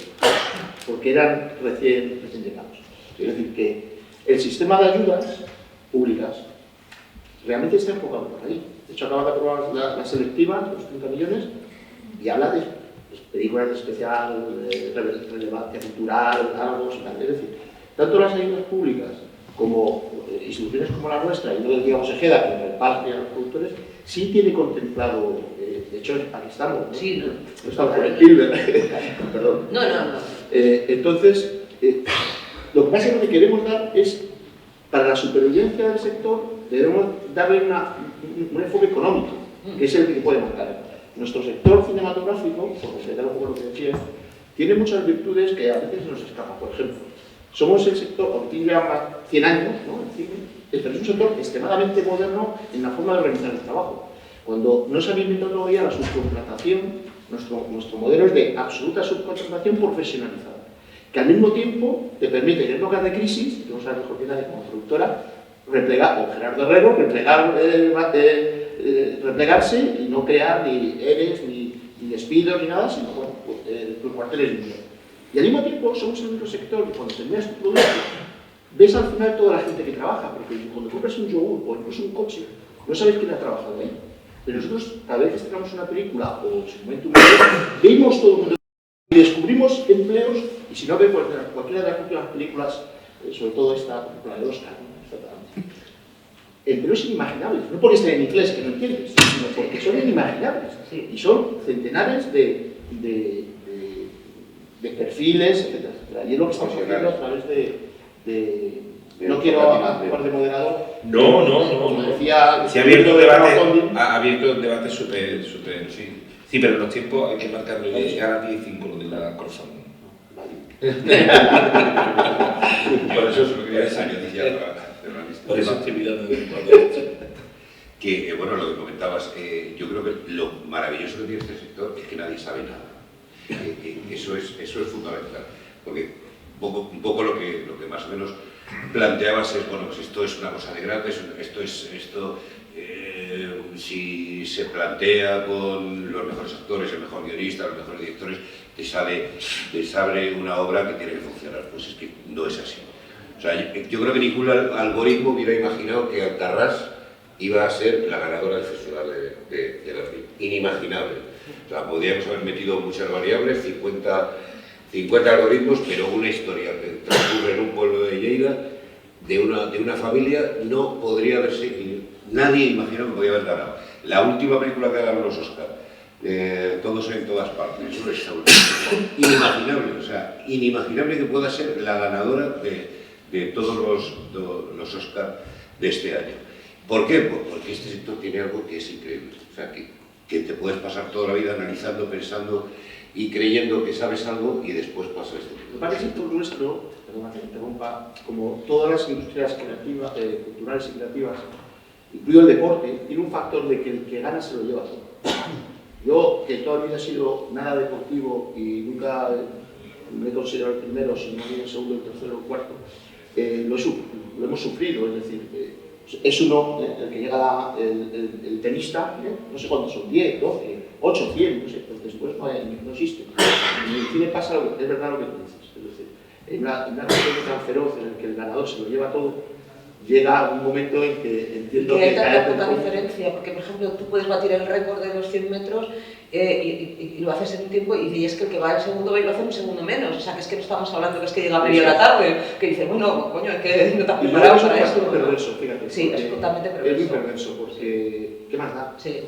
porque eran recién llegados. Es decir, que el sistema de ayudas públicas realmente está enfocado por ahí. De hecho, acaba de aprobar la selectiva, los 30 millones, y habla de películas de especial relevancia cultural, algo, es decir, tanto las ayudas públicas como instituciones como la nuestra, y no digamos Ejeda, que reparte a los productores, sí tiene contemplado, de hecho, aquí estamos, ¿no? Sí, no. No estamos por el Hilbert, perdón. No. Entonces, lo que pasa es que lo que queremos dar es, para la supervivencia del sector, debemos darle un enfoque económico, que es el que puede marcar. Nuestro sector cinematográfico, por completar un poco lo que decía, tiene muchas virtudes que a veces nos escapan. Por ejemplo, somos el sector, aunque tiene ya 100 años, ¿no?, el cine, pero es un sector extremadamente moderno en la forma de organizar el trabajo. Cuando no se había inventado todavía la subcontratación, nuestro modelo es de absoluta subcontratación profesionalizada, que al mismo tiempo te permite, en épocas de crisis, que no sabes mejor que nadie como productora, replegar, o Gerardo Herrero, replegarse y no crear ni ERES, ni despidos, ni nada, sino bueno, los cuarteles de dinero. Y al mismo tiempo somos el único sector que cuando terminas tu producto ves al final toda la gente que trabaja, porque cuando compras un yogur o incluso un coche, no sabes quién ha trabajado ahí. Pero nosotros, cada vez que estrenamos una película o se comenta un video, vemos todo el mundo y descubrimos empleos, y si no ve cualquiera de las últimas películas, sobre todo esta película de Oscar, empleos inimaginables, no porque estén en inglés, que no entiendes, sino porque son inimaginables. Y son centenares de perfiles, etc. Y es lo que estamos haciendo a través de no quiero hablar de moderador. No. Como decía, sí, ha abierto un debate súper, sí. Sí, pero en los tiempos hay que marcarlo. Ahora 15 lo de la crowdfunding. Por eso es lo que quería decir. Por esa actividad que, bueno, lo que comentabas, yo creo que lo maravilloso que tiene este sector es que nadie sabe nada. Eso es fundamental, porque un poco lo que más o menos planteabas es, bueno, pues esto es una cosa de grande, si se plantea con los mejores actores, el mejor guionista, los mejores directores, te abre una obra que tiene que funcionar. Pues es que no es así. O sea, yo creo que ningún algoritmo hubiera imaginado que Alcarrás iba a ser la ganadora del Festival de Berlín. Inimaginable. O sea, podríamos haber metido muchas variables, 50 algoritmos, pero una historia que transcurre en un pueblo de Lleida, de una familia, no podría haberse... Nadie imaginó que podía haber ganado. La última película que ganó los Oscar, Todos en todas partes, eso es inimaginable. O sea, inimaginable que pueda ser la ganadora de todos los Oscar de este año. ¿Por qué? Porque este sector tiene algo que es increíble. O sea, que que te puedes pasar toda la vida analizando, pensando y creyendo que sabes algo y después pasa este tipo de Para el sector nuestro, perdona que me interrumpa, como todas las industrias creativas, culturales y creativas, incluido el deporte, tiene un factor de que el que gana se lo lleva todo. Yo, que toda mi vida he sido nada deportivo y nunca me he considerado el primero, sino más bien el segundo, el tercero, el cuarto, lo hemos sufrido, es decir, es uno, el que llega el tenista, no sé cuántos son, 10, 12, 8, 100, no sé, pues después no existe. En el cine pasa, es verdad lo que tú dices, es decir, en una cuestión tan feroz en el que el ganador se lo lleva todo, llega un momento en que entiendo que... hay tanta poca diferencia, porque por ejemplo tú puedes batir el récord de los 100 metros y lo haces en un tiempo y es que el que va el segundo va y lo hace un segundo menos, o sea que es que no estamos hablando que es que llega a media de la tarde, que dice, bueno, coño, es que no te has preparado para eso. Es perverso, fíjate. Sí, es totalmente perverso. Es muy perverso, porque ¿qué más da? Sí.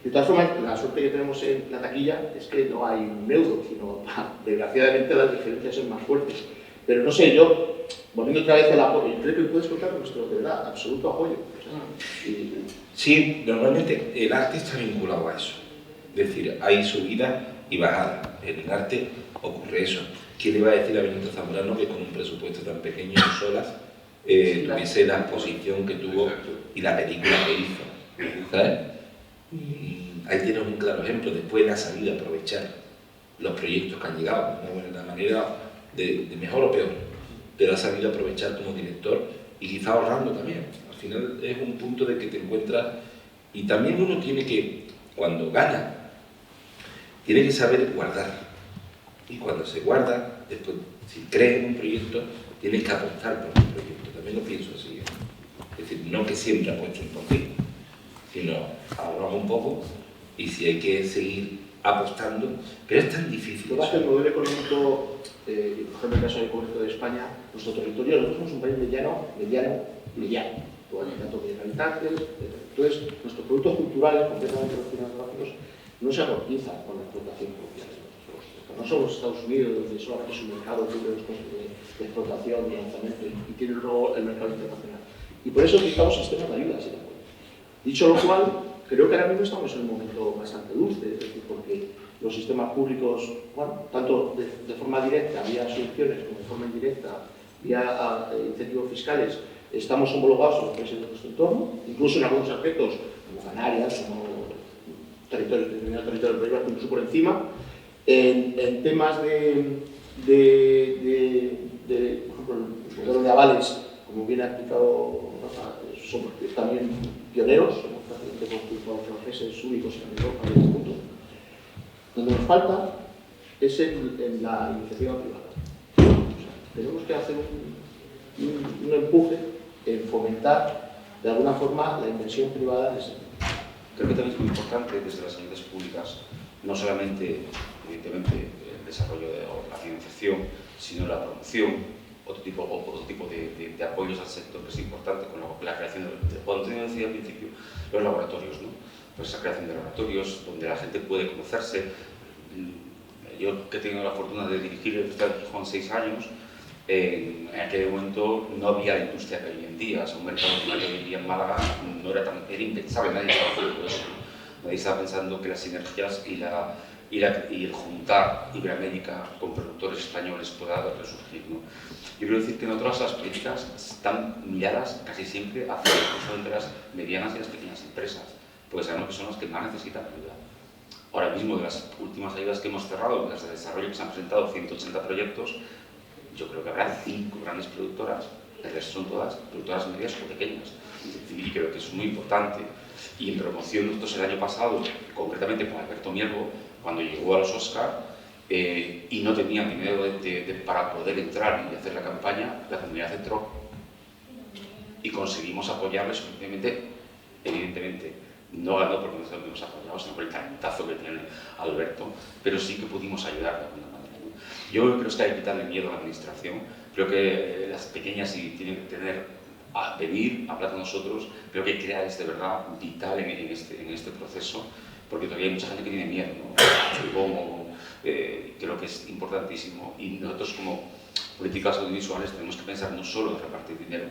De todas formas, la suerte que tenemos en la taquilla es que no hay un euro, sino desgraciadamente las diferencias son más fuertes. Pero no sé, yo, volviendo otra vez al apoyo, creo que puedes contar nuestro, de verdad, absoluto apoyo. O sea, Sí, normalmente el arte está vinculado a eso. Es decir, hay subida y bajada. En el arte ocurre eso. ¿Quién le iba a decir a Benito Zambrano que con un presupuesto tan pequeño en solas tuviese la exposición que tuvo y la película que hizo? ¿Sabes? Ahí tienes un claro ejemplo. Después la sabido aprovechar los proyectos que han llegado, de la manera de mejor o peor, pero ha sabido aprovechar como director y quizá ahorrando también. Al final es un punto de que te encuentras y también uno tiene que, cuando gana, tiene que saber guardar. Y cuando se guarda, después, si crees en un proyecto, tienes que apostar por un proyecto. También lo pienso así. Es decir, no que siempre apuesten por ti, sino ahorramos un poco y si hay que seguir apostando, pero es tan difícil. Lo que pasa es que el modelo económico, por ejemplo en el caso del comercio de España, nuestro territorio, nosotros somos un país mediano. Tanto de habitantes, entonces nuestros productos culturales, completamente los cinematográficos, no se amortizan con la explotación comercial. No somos Estados Unidos, donde solamente su mercado cubre los costos de explotación, de lanzamiento y tiene luego el mercado internacional. Y por eso utilizamos sistemas de ayuda, sin apoyo. Dicho lo cual, creo que ahora mismo estamos en un momento bastante dulce, es decir, porque los sistemas públicos, bueno, tanto de forma directa, vía subvenciones, como de forma indirecta, vía incentivos fiscales, estamos homologados a los países de nuestro entorno, incluso en algunos aspectos, como Canarias, como determinados territorios del país, incluso por encima. En temas por ejemplo, el modelo de avales, como bien ha explicado Rafa, somos también pioneros, somos prácticamente con franceses únicos en Europa en este punto. Donde nos falta es en la iniciativa privada. O sea, tenemos que hacer un empuje en fomentar de alguna forma la inversión privada en ese sector. Creo que también es muy importante desde las ayudas públicas, no solamente evidentemente el desarrollo o la financiación, sino la promoción, otro tipo de apoyos al sector que es importante, con la creación de, cuando te decía al principio, los laboratorios, ¿no? Pues esa creación de laboratorios donde la gente puede conocerse. Yo que he tenido la fortuna de dirigir el Festival de Gijón 6 años, en aquel momento no había la industria que hay hoy en día, o sea, un mercado que hoy en día en Málaga no era impensable, nadie estaba haciendo eso. Nadie estaba pensando que las sinergias y el juntar Iberoamérica con productores españoles pueda resurgir, ¿no? Yo quiero decir que no todas las políticas están miradas casi siempre hacia las medianas y las pequeñas empresas, porque sabemos que son las que más necesitan ayuda. Ahora mismo, de las últimas ayudas que hemos cerrado, las de desarrollo que se han presentado, 180 proyectos, yo creo que habrá 5 grandes productoras, el resto son todas productoras medias o pequeñas, y creo que es muy importante. Y en promoción, nosotros el año pasado, concretamente con Alberto Miergo, cuando llegó a los Oscar y no tenía dinero para poder entrar y hacer la campaña, la comunidad entró y conseguimos apoyarle suficientemente. Evidentemente no ganó porque nosotros lo hemos apoyado, sino por el talentazo que tiene Alberto, pero sí que pudimos ayudar de alguna manera, ¿no? Yo creo que hay que quitarle miedo a la administración. Creo que las pequeñas sí tienen que venir a hablar con nosotros. Creo que CREA es de verdad vital en este proceso, porque todavía hay mucha gente que tiene miedo, ¿no? Creo que es importantísimo, y nosotros como políticas audiovisuales tenemos que pensar no solo en repartir dinero,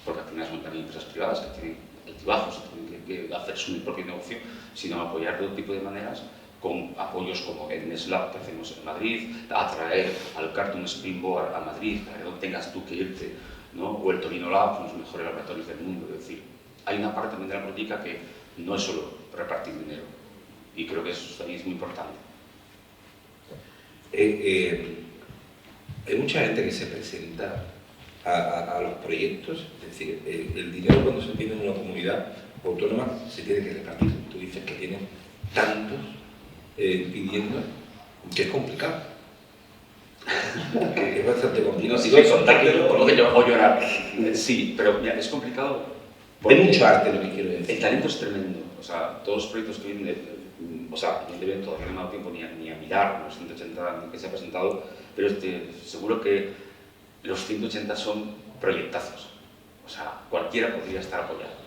porque al final son también empresas privadas que tienen altibajos, tienen que hacer su propio negocio, sino apoyar de otro tipo de maneras, con apoyos como el NESLAB que hacemos en Madrid, atraer al Cartoon Springboard a Madrid, para que no tengas tú que irte, ¿no? O el Torino Lab, los mejores laboratorios del mundo. Es decir, hay una parte también de la política que no es solo repartir dinero, y creo que eso también es muy importante. Hay mucha gente que se presenta a los proyectos, es decir, el dinero cuando se tiene en una comunidad autónoma se tiene que repartir. Tú dices que tienen tantos pidiendo, que es complicado. Es bastante complicado. Sí, por lo que yo oigo llorar. Sí, pero mira, es complicado. Hay mucho arte, lo que quiero decir. El talento es tremendo. O sea, todos los proyectos que vienen, o sea, evidentemente todavía no me ha dado tiempo ni a mirar los 180 que se ha presentado, pero seguro que los 180 son proyectazos. O sea, cualquiera podría estar apoyado.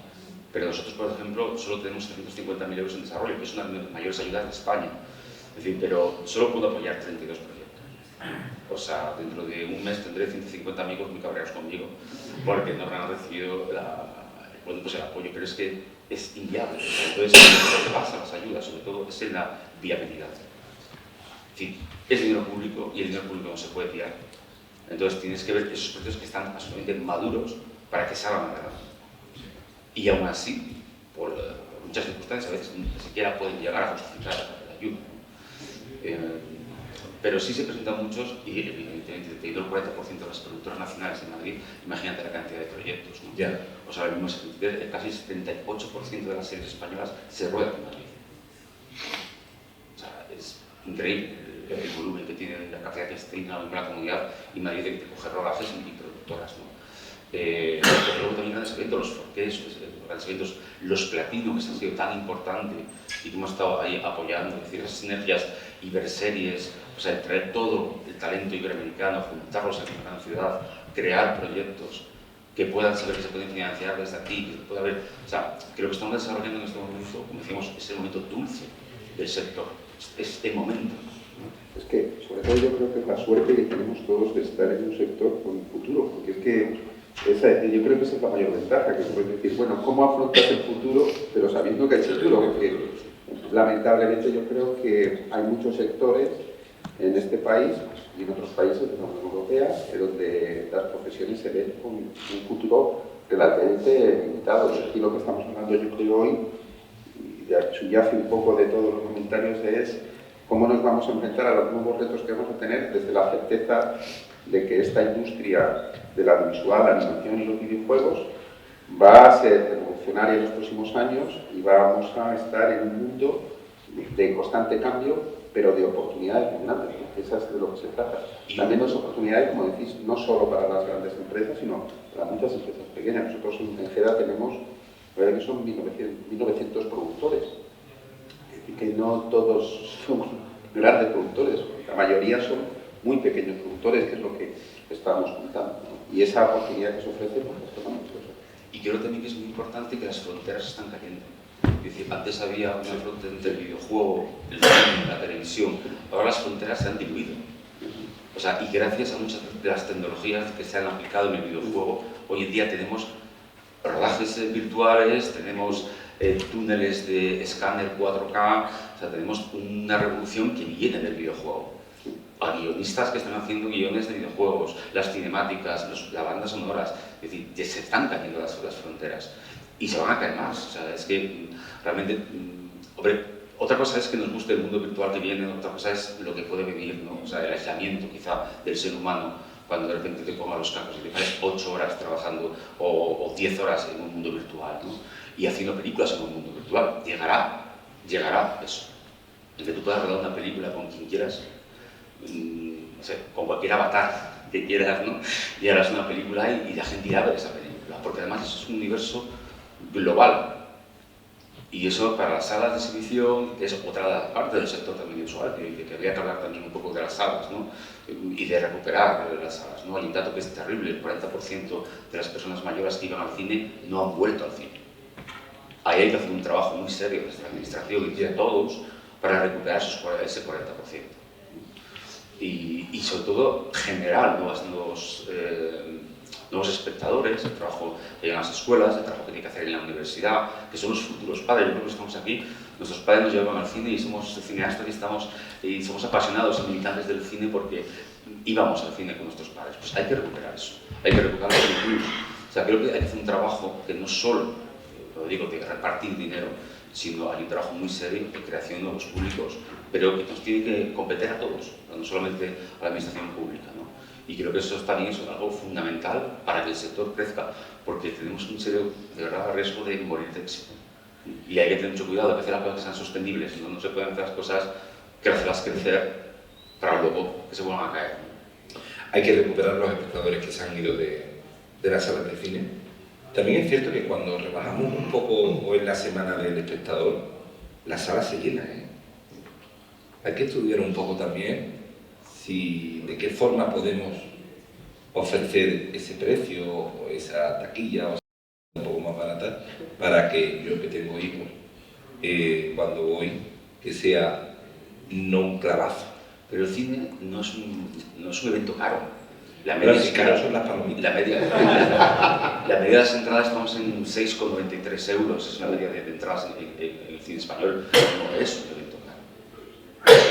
Pero nosotros, por ejemplo, solo tenemos 350.000 euros en desarrollo, que es una de las mayores ayudas de España. Es decir, pero solo puedo apoyar 32 proyectos. O sea, dentro de un mes tendré 150 amigos muy cabreados conmigo, porque no han recibido el apoyo, pero es que es inviable. Entonces, lo que pasa las ayudas, sobre todo, es en la viabilidad. Es decir, es dinero público y el dinero público no se puede fiar. Entonces, tienes que ver esos proyectos que están absolutamente maduros para que salgan adelante. Y aún así, por muchas circunstancias, a veces ni siquiera pueden llegar a justificar la ayuda. Pero sí se presentan muchos y, evidentemente, te digo el 40% de las productoras nacionales en Madrid, imagínate la cantidad de proyectos, ¿no? Ya. O sea, ahora mismo casi el 78% de las series españolas se ruedan en Madrid. O sea, es increíble el volumen que tiene, la capacidad que tiene la comunidad, y Madrid de coger rodajes y productoras, ¿no? Pero luego también grandes eventos, los Forqués, grandes eventos, los Platino, que se han sido tan importantes y que hemos estado ahí apoyando, es decir, esas sinergias, Iberseries, o sea, traer todo el talento iberoamericano, juntarlos en una gran ciudad, crear proyectos que puedan saber que se pueden financiar desde aquí, que pueda haber, o sea, que lo que estamos desarrollando en este momento, como decíamos, es el momento dulce del sector, es el momento. Es que, sobre todo, yo creo que es la suerte que tenemos todos de estar en un sector con futuro, porque es que yo creo que esa es la mayor ventaja, que puedes decir, bueno, ¿cómo afrontas el futuro? Pero sabiendo que hay futuro, porque lamentablemente yo creo que hay muchos sectores en este país y en otros países de la Unión Europea donde las profesiones se ven con un futuro relativamente limitado. Y aquí lo que estamos hablando yo creo hoy, y subyace un poco de todos los comentarios, es cómo nos vamos a enfrentar a los nuevos retos que vamos a tener desde la certeza de que esta industria de la visual, la animación y los videojuegos va a ser revolucionaria en los próximos años y vamos a estar en un mundo de constante cambio, pero de oportunidades muy grandes, ¿no? Esa es de lo que se trata. También las oportunidades, como decís, no solo para las grandes empresas, sino para muchas empresas pequeñas. Nosotros en GEDA tenemos, la verdad que son 1900 productores, y que no todos son grandes productores, la mayoría son muy pequeños productores, que es lo que estamos contando, ¿no? Y esa oportunidad que se ofrece, pues, es totalmente eso. Y creo también que es muy importante que las fronteras están cayendo. Es decir, antes había una frontera entre el videojuego, el cine, la televisión, ahora las fronteras se han diluido. O sea, y gracias a muchas de las tecnologías que se han aplicado en el videojuego, hoy en día tenemos rodajes virtuales, tenemos túneles de escáner 4K, o sea, tenemos una revolución que viene del videojuego. A guionistas que están haciendo guiones de videojuegos, las cinemáticas, las bandas sonoras, es decir, ya se están cayendo las fronteras y se van a caer más. O sea, es que realmente, hombre, otra cosa es que nos guste el mundo virtual que viene, otra cosa es lo que puede venir, ¿no? O sea, el aislamiento quizá del ser humano, cuando de repente te pongan los cascos y te pasas 8 horas trabajando o 10 horas en un mundo virtual, ¿no? Y haciendo películas en un mundo virtual. Llegará eso. El que tú puedas rodar una película con quien quieras, no sé, con cualquier avatar que quieras, ¿no? Y harás una película y la gente irá a ver esa película, porque además eso es un universo global. Y eso para las salas de exhibición es otra parte del sector también visual, que habría que hablar también un poco de las salas, ¿no? Y de recuperar las salas, ¿no? Hay un dato que es terrible, el 40% de las personas mayores que iban al cine no han vuelto al cine. Ahí hay que hacer un trabajo muy serio desde la administración y de todos para recuperar ese 40%. Y sobre todo generar nuevos nuevos espectadores, el trabajo que hay en las escuelas, el trabajo que tiene que hacer en la universidad, que son los futuros padres. Yo creo que estamos aquí, nuestros padres nos llevan al cine y somos cineastas y somos apasionados y militantes del cine porque íbamos al cine con nuestros padres. Pues hay que recuperar eso, hay que recuperar los inclusos. O sea, creo que hay que hacer un trabajo que no solo, lo digo, de repartir dinero, sino hay un trabajo muy serio de creación de nuevos públicos, pero que nos tiene que competir a todos, no solamente a la administración pública, ¿no? Y creo que eso también es algo fundamental para que el sector crezca, porque tenemos un serio, de verdad, riesgo de morir de éxito. Y hay que tener mucho cuidado de hacer las cosas que sean sostenibles, no se pueden hacer las cosas que hacerlas crecer para luego que se vuelvan a caer. Hay que recuperar los espectadores que se han ido de las salas de cine. También es cierto que cuando rebajamos un poco o en la semana del espectador, la sala se llena, ¿eh? Hay que estudiar un poco también de qué forma podemos ofrecer ese precio o esa taquilla o un poco más barata para que yo que tengo hijos, cuando voy, que sea no un clavazo. Pero el cine no es un evento caro. La Pero media si caro son las palomitas. La media de las entradas estamos en 6,93 euros, es una media de entradas en el cine español, no es un evento caro.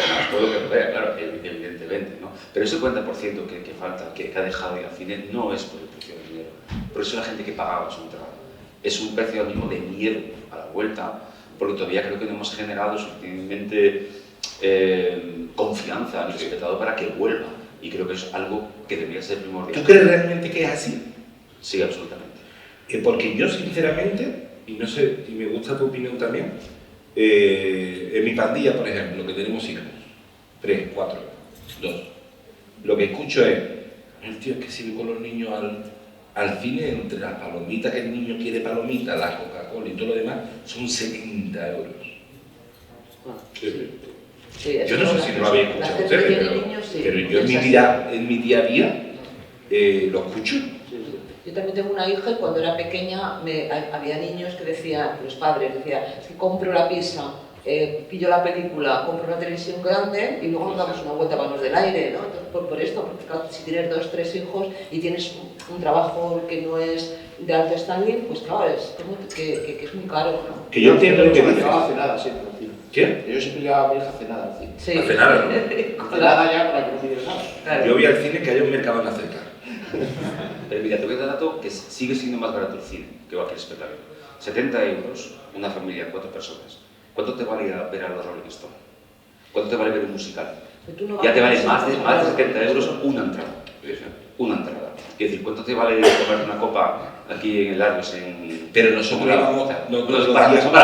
Más todo lo que vea, claro, evidentemente, ¿no? Pero ese 40% que falta, que ha dejado de ir al cine, no es por el precio del dinero, por eso la gente que pagaba su entrada. Es un precio mismo de miedo a la vuelta, porque todavía creo que no hemos generado suficientemente confianza en el espectador para que vuelva. Y creo que es algo que debería ser primordial. ¿Tú crees realmente que es así? Sí, absolutamente. Porque yo, sinceramente, y no sé, y me gusta tu opinión también, en mi pandilla, por ejemplo, que tenemos hijos, 3, 4, 2, lo que escucho es, el tío es que si voy con los niños al cine, entre las palomitas, que el niño quiere palomitas, la Coca-Cola y todo lo demás, son 70 euros. Sí, yo no sé si no lo había escuchado ustedes, pero yo en mi día a día lo escucho. Yo también tengo una hija y cuando era pequeña había niños que decían, los padres decían, es que compro la pizza, pillo la película, compro una televisión grande y luego nos damos una vuelta a manos del aire, ¿no? Entonces, por esto, porque claro, si tienes 2, 3 hijos y tienes un trabajo que no es de alto standing, pues claro, es como que es muy caro, ¿no? Que yo entiendo lo que dices. Yo hace nada siempre al cine. ¿Qué? Yo siempre llevaba a mi hija cenada al cine. Sí. Hace nada, ¿no? Cenada ya para que no pidiera nada. Claro. Yo voy al cine que haya un mercado más cerca. Pero mira, te voy a dar dato que sigue siendo más barato el cine que cualquier espectáculo. 70 euros, una familia, 4 personas. ¿Cuánto te vale ir a ver a los Rolling Stones? ¿Cuánto te vale ver un musical? Ya te vale más de 70 euros una entrada. Una entrada. Es decir, ¿cuánto te vale tomar una copa aquí en el Argos? Pero nosotros íbamos... Son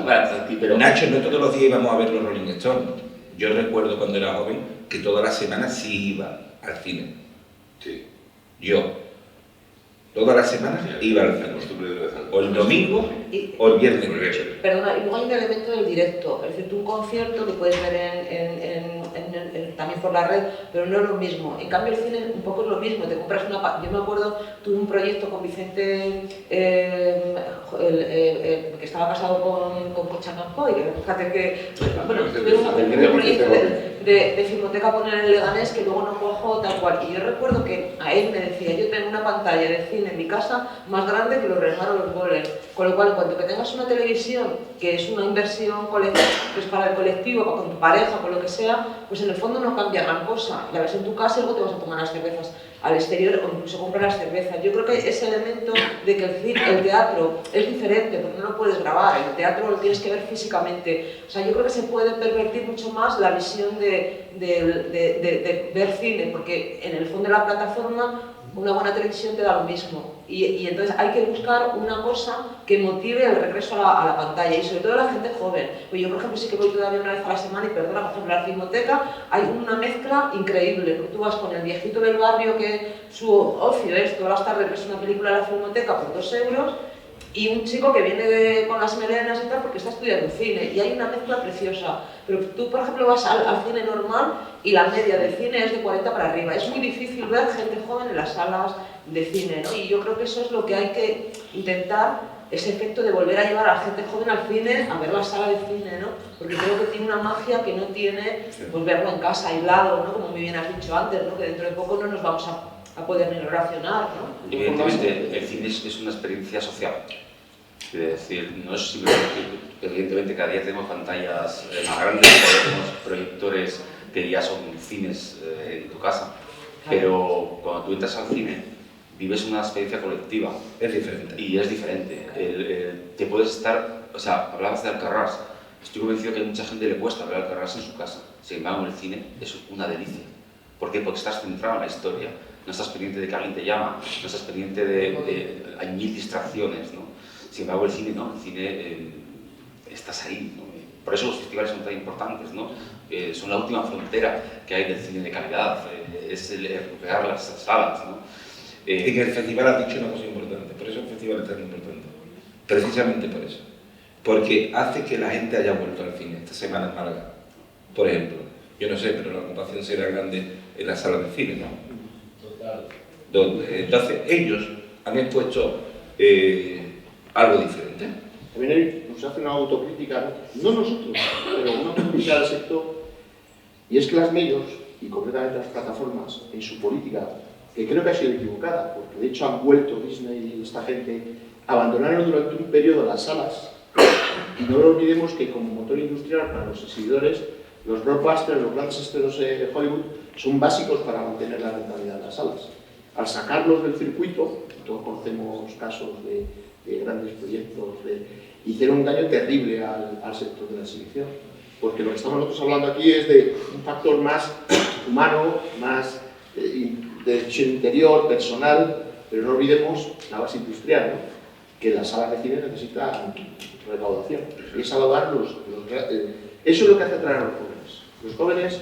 baratas aquí, pero... Nacho, no todos los días íbamos a ver los Rolling Stones. Yo recuerdo cuando era joven que todas las semanas sí iba al cine. Sí. Yo. Todas las semanas iba al cine. O el domingo o el viernes. Perdona, y luego hay un elemento del directo, es decir, tú un concierto lo puedes ver también por la red, pero no es lo mismo. En cambio el cine un poco es lo mismo, te compras una... Yo me acuerdo, tuve un proyecto con Vicente, que estaba casado con Concha Campoy, que fíjate que... Bueno, tuve un proyecto de Filmoteca poner en el Leganés que luego no cojo tal cual. Y yo recuerdo que a él me decía, yo tengo una pantalla de cine en mi casa más grande que los regalos los Golem. Con lo cual, en cuanto que tengas una televisión, que es una inversión colectiva, que es para el colectivo, con tu pareja, con lo que sea, pues en el fondo no cambia gran cosa. La ves en tu casa y luego te vas a tomar las cervezas al exterior o incluso comprar las cervezas. Yo creo que ese elemento de que el teatro es diferente, porque no lo puedes grabar, el teatro lo tienes que ver físicamente. O sea, yo creo que se puede pervertir mucho más la visión de ver cine, porque en el fondo de la plataforma una buena televisión te da lo mismo. Y entonces hay que buscar una cosa que motive el regreso a la pantalla y sobre todo a la gente joven. Pues yo, por ejemplo, sí que voy todavía una vez a la semana y perdona, por ejemplo, a la Filmoteca hay una mezcla increíble, porque tú vas con el viejito del barrio que su ocio es todas las tardes ves una película de la Filmoteca por 2 euros y un chico que viene con las melenas y tal porque está estudiando cine y hay una mezcla preciosa. Pero tú, por ejemplo, vas al cine normal y la media de cine es de 40 para arriba. Es muy difícil ver gente joven en las salas de cine, ¿no? Y yo creo que eso es lo que hay que intentar, ese efecto de volver a llevar a la gente joven al cine, a ver la sala de cine, ¿no? Porque creo que tiene una magia que no tiene pues, verlo en casa, aislado, ¿no? Como muy bien has dicho antes, ¿no? Que dentro de poco no nos vamos a poder relacionar, ¿no? Evidentemente, el cine es una experiencia social. Es decir, no es simplemente, evidentemente cada día tenemos pantallas más grandes, cada día tenemos proyectores que ya son cines en tu casa, pero cuando tú entras al cine vives una experiencia colectiva. Es diferente. Y es diferente. Te puedes estar, o sea, hablabas de Alcarrás, estoy convencido que a mucha gente le cuesta ver Alcarrás en su casa. Sin embargo, en el cine es una delicia. ¿Por qué? Porque estás centrado en la historia, no estás pendiente de que alguien te llama, no estás pendiente hay mil distracciones, ¿no? Sin embargo, el cine no, el cine estás ahí, ¿no? Por eso los festivales son tan importantes, ¿no? Son la última frontera que hay del cine de calidad, es el recuperar las salas, ¿no? Y que el festival ha dicho una cosa importante, por eso el festival es tan importante, precisamente por eso, porque hace que la gente haya vuelto al cine esta semana en Málaga, por ejemplo. Yo no sé, pero la ocupación será grande en la sala de cine, ¿no? Total. Entonces, ellos han expuesto algo diferente. También nos hace una autocrítica, no nosotros, pero una autocrítica del sector, y es que las medios, y concretamente las plataformas, en su política, que creo que ha sido equivocada, porque de hecho han vuelto Disney y esta gente, abandonaron durante un periodo las salas, y no lo olvidemos que como motor industrial para los exhibidores, los blockbusters, los grandes estrenos de Hollywood, son básicos para mantener la rentabilidad de las salas. Al sacarlos del circuito, todos conocemos casos de grandes proyectos, hicieron un daño terrible al sector de la exhibición, porque lo que estamos nosotros hablando aquí es de un factor más humano, más de interior, personal, pero no olvidemos la base industrial, ¿no? Que las salas de cine necesitan recaudación, y es saludar eso es lo que hace atraer a los jóvenes. Los jóvenes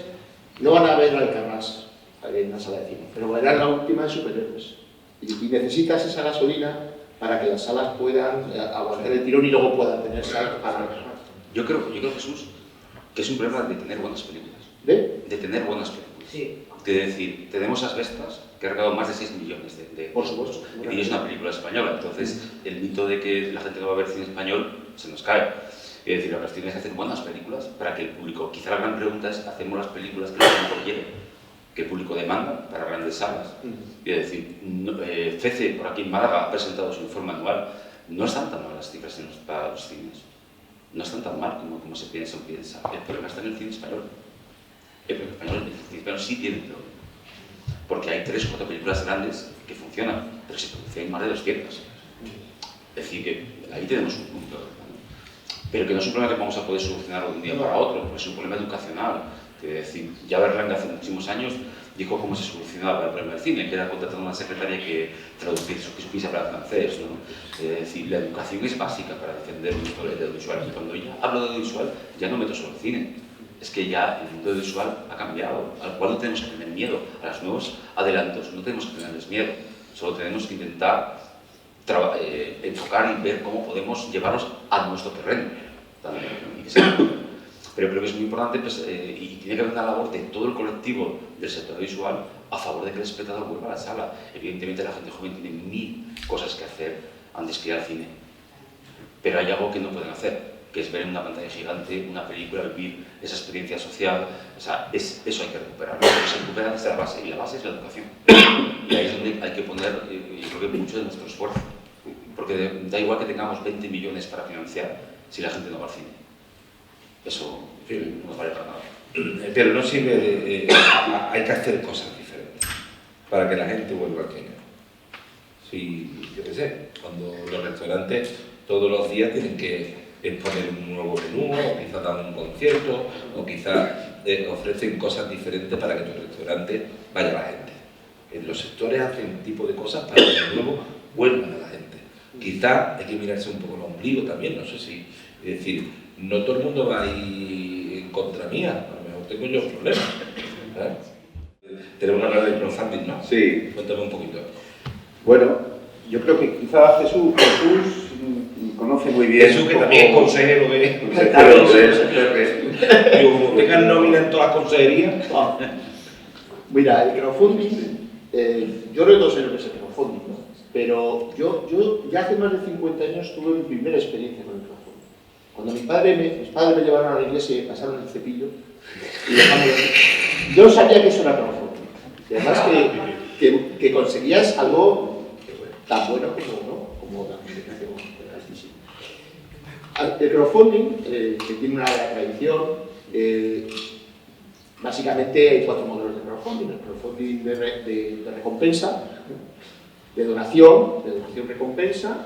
no van a ver Alcarrás en la sala de cine, pero verán la última de superhéroes, y necesitas esa gasolina para que las salas puedan aguantar el tirón y luego puedan tener salas para... Yo creo, Jesús, que es un problema de tener buenas películas. De tener buenas películas. Sí. De decir, tenemos Asbestas, que ha recaudado más de 6 millones de Por supuesto. y es una película española, entonces el mito de que la gente no va a ver cine español se nos cae. Es decir, lo que tienes que hacer buenas películas para que el público... Quizá la gran pregunta es, ¿hacemos las películas que el público quiere? Que el público demanda para grandes salas. Y es decir, FECE, por aquí en Málaga, ha presentado su informe anual. No están tan mal las cifras para los cines. No están tan mal como se piensa. El problema está en el cine español. El cine español sí tiene problema. Porque hay 3 o 4 películas grandes que funcionan, pero se producen más de 200. Es decir, que ahí tenemos un punto, ¿no? Pero que no es un problema que vamos a poder solucionar de un día para otro, porque es un problema educacional. Es decir, ya Berlanga hace muchísimos años dijo cómo se solucionaba el problema del cine, que era contratar a una secretaria que supiese hablar francés, ¿no? Es decir, la educación es básica para defender el audiovisual. Y cuando ya hablo de audiovisual, ya no meto solo el cine. Es que ya el mundo audiovisual ha cambiado, al cual no tenemos que tener miedo. A los nuevos adelantos no tenemos que tenerles miedo, solo tenemos que intentar enfocar y ver cómo podemos llevarlos a nuestro terreno también, ¿no? Pero creo que es muy importante, pues, y tiene que haber una labor de todo el colectivo del sector audiovisual a favor de que el espectador vuelva a la sala. Evidentemente la gente joven tiene 1000 cosas que hacer antes que ir al cine, pero hay algo que no pueden hacer, que es ver en una pantalla gigante una película, vivir esa experiencia social. O sea, eso hay que recuperarlo. Se recupera desde la base, y la base es la educación. Y ahí es donde hay que poner, yo creo que mucho de nuestro esfuerzo, porque da igual que tengamos 20 millones para financiar si la gente no va al cine. Eso no nos vale para nada. Pero no sirve hay que hacer cosas diferentes para que la gente vuelva al cine. Sí, yo qué sé, cuando los restaurantes todos los días tienen que exponer un nuevo menú, o quizás dan un concierto, o quizás ofrecen cosas diferentes para que tu restaurante vaya a la gente. En los sectores hacen tipo de cosas para que de nuevo vuelvan a la gente. Quizás hay que mirarse un poco el ombligo también, no sé si... Es decir, no todo el mundo va a ir en contra mía, a lo mejor tengo yo problemas. Tenemos que hablar de crowdfunding, ¿no? Sí. Cuéntame un poquito. Bueno, yo creo que quizá Jesús conoce muy bien... Jesús, que también es consejero de... Digo, como tengan nómina en todas las consejerías... Mira, el crowdfunding, yo creo que todos sabemos que es el crowdfunding, ¿no? Pero yo ya hace más de 50 años tuve mi primera experiencia con el crowdfunding. Cuando mis padres me llevaron a la iglesia y pasaron el cepillo, y yo sabía que eso era crowdfunding. Y además que conseguías algo tan bueno como la comunicación. El crowdfunding, que tiene una larga tradición, básicamente hay 4 modelos de crowdfunding. El crowdfunding de recompensa, de donación recompensa,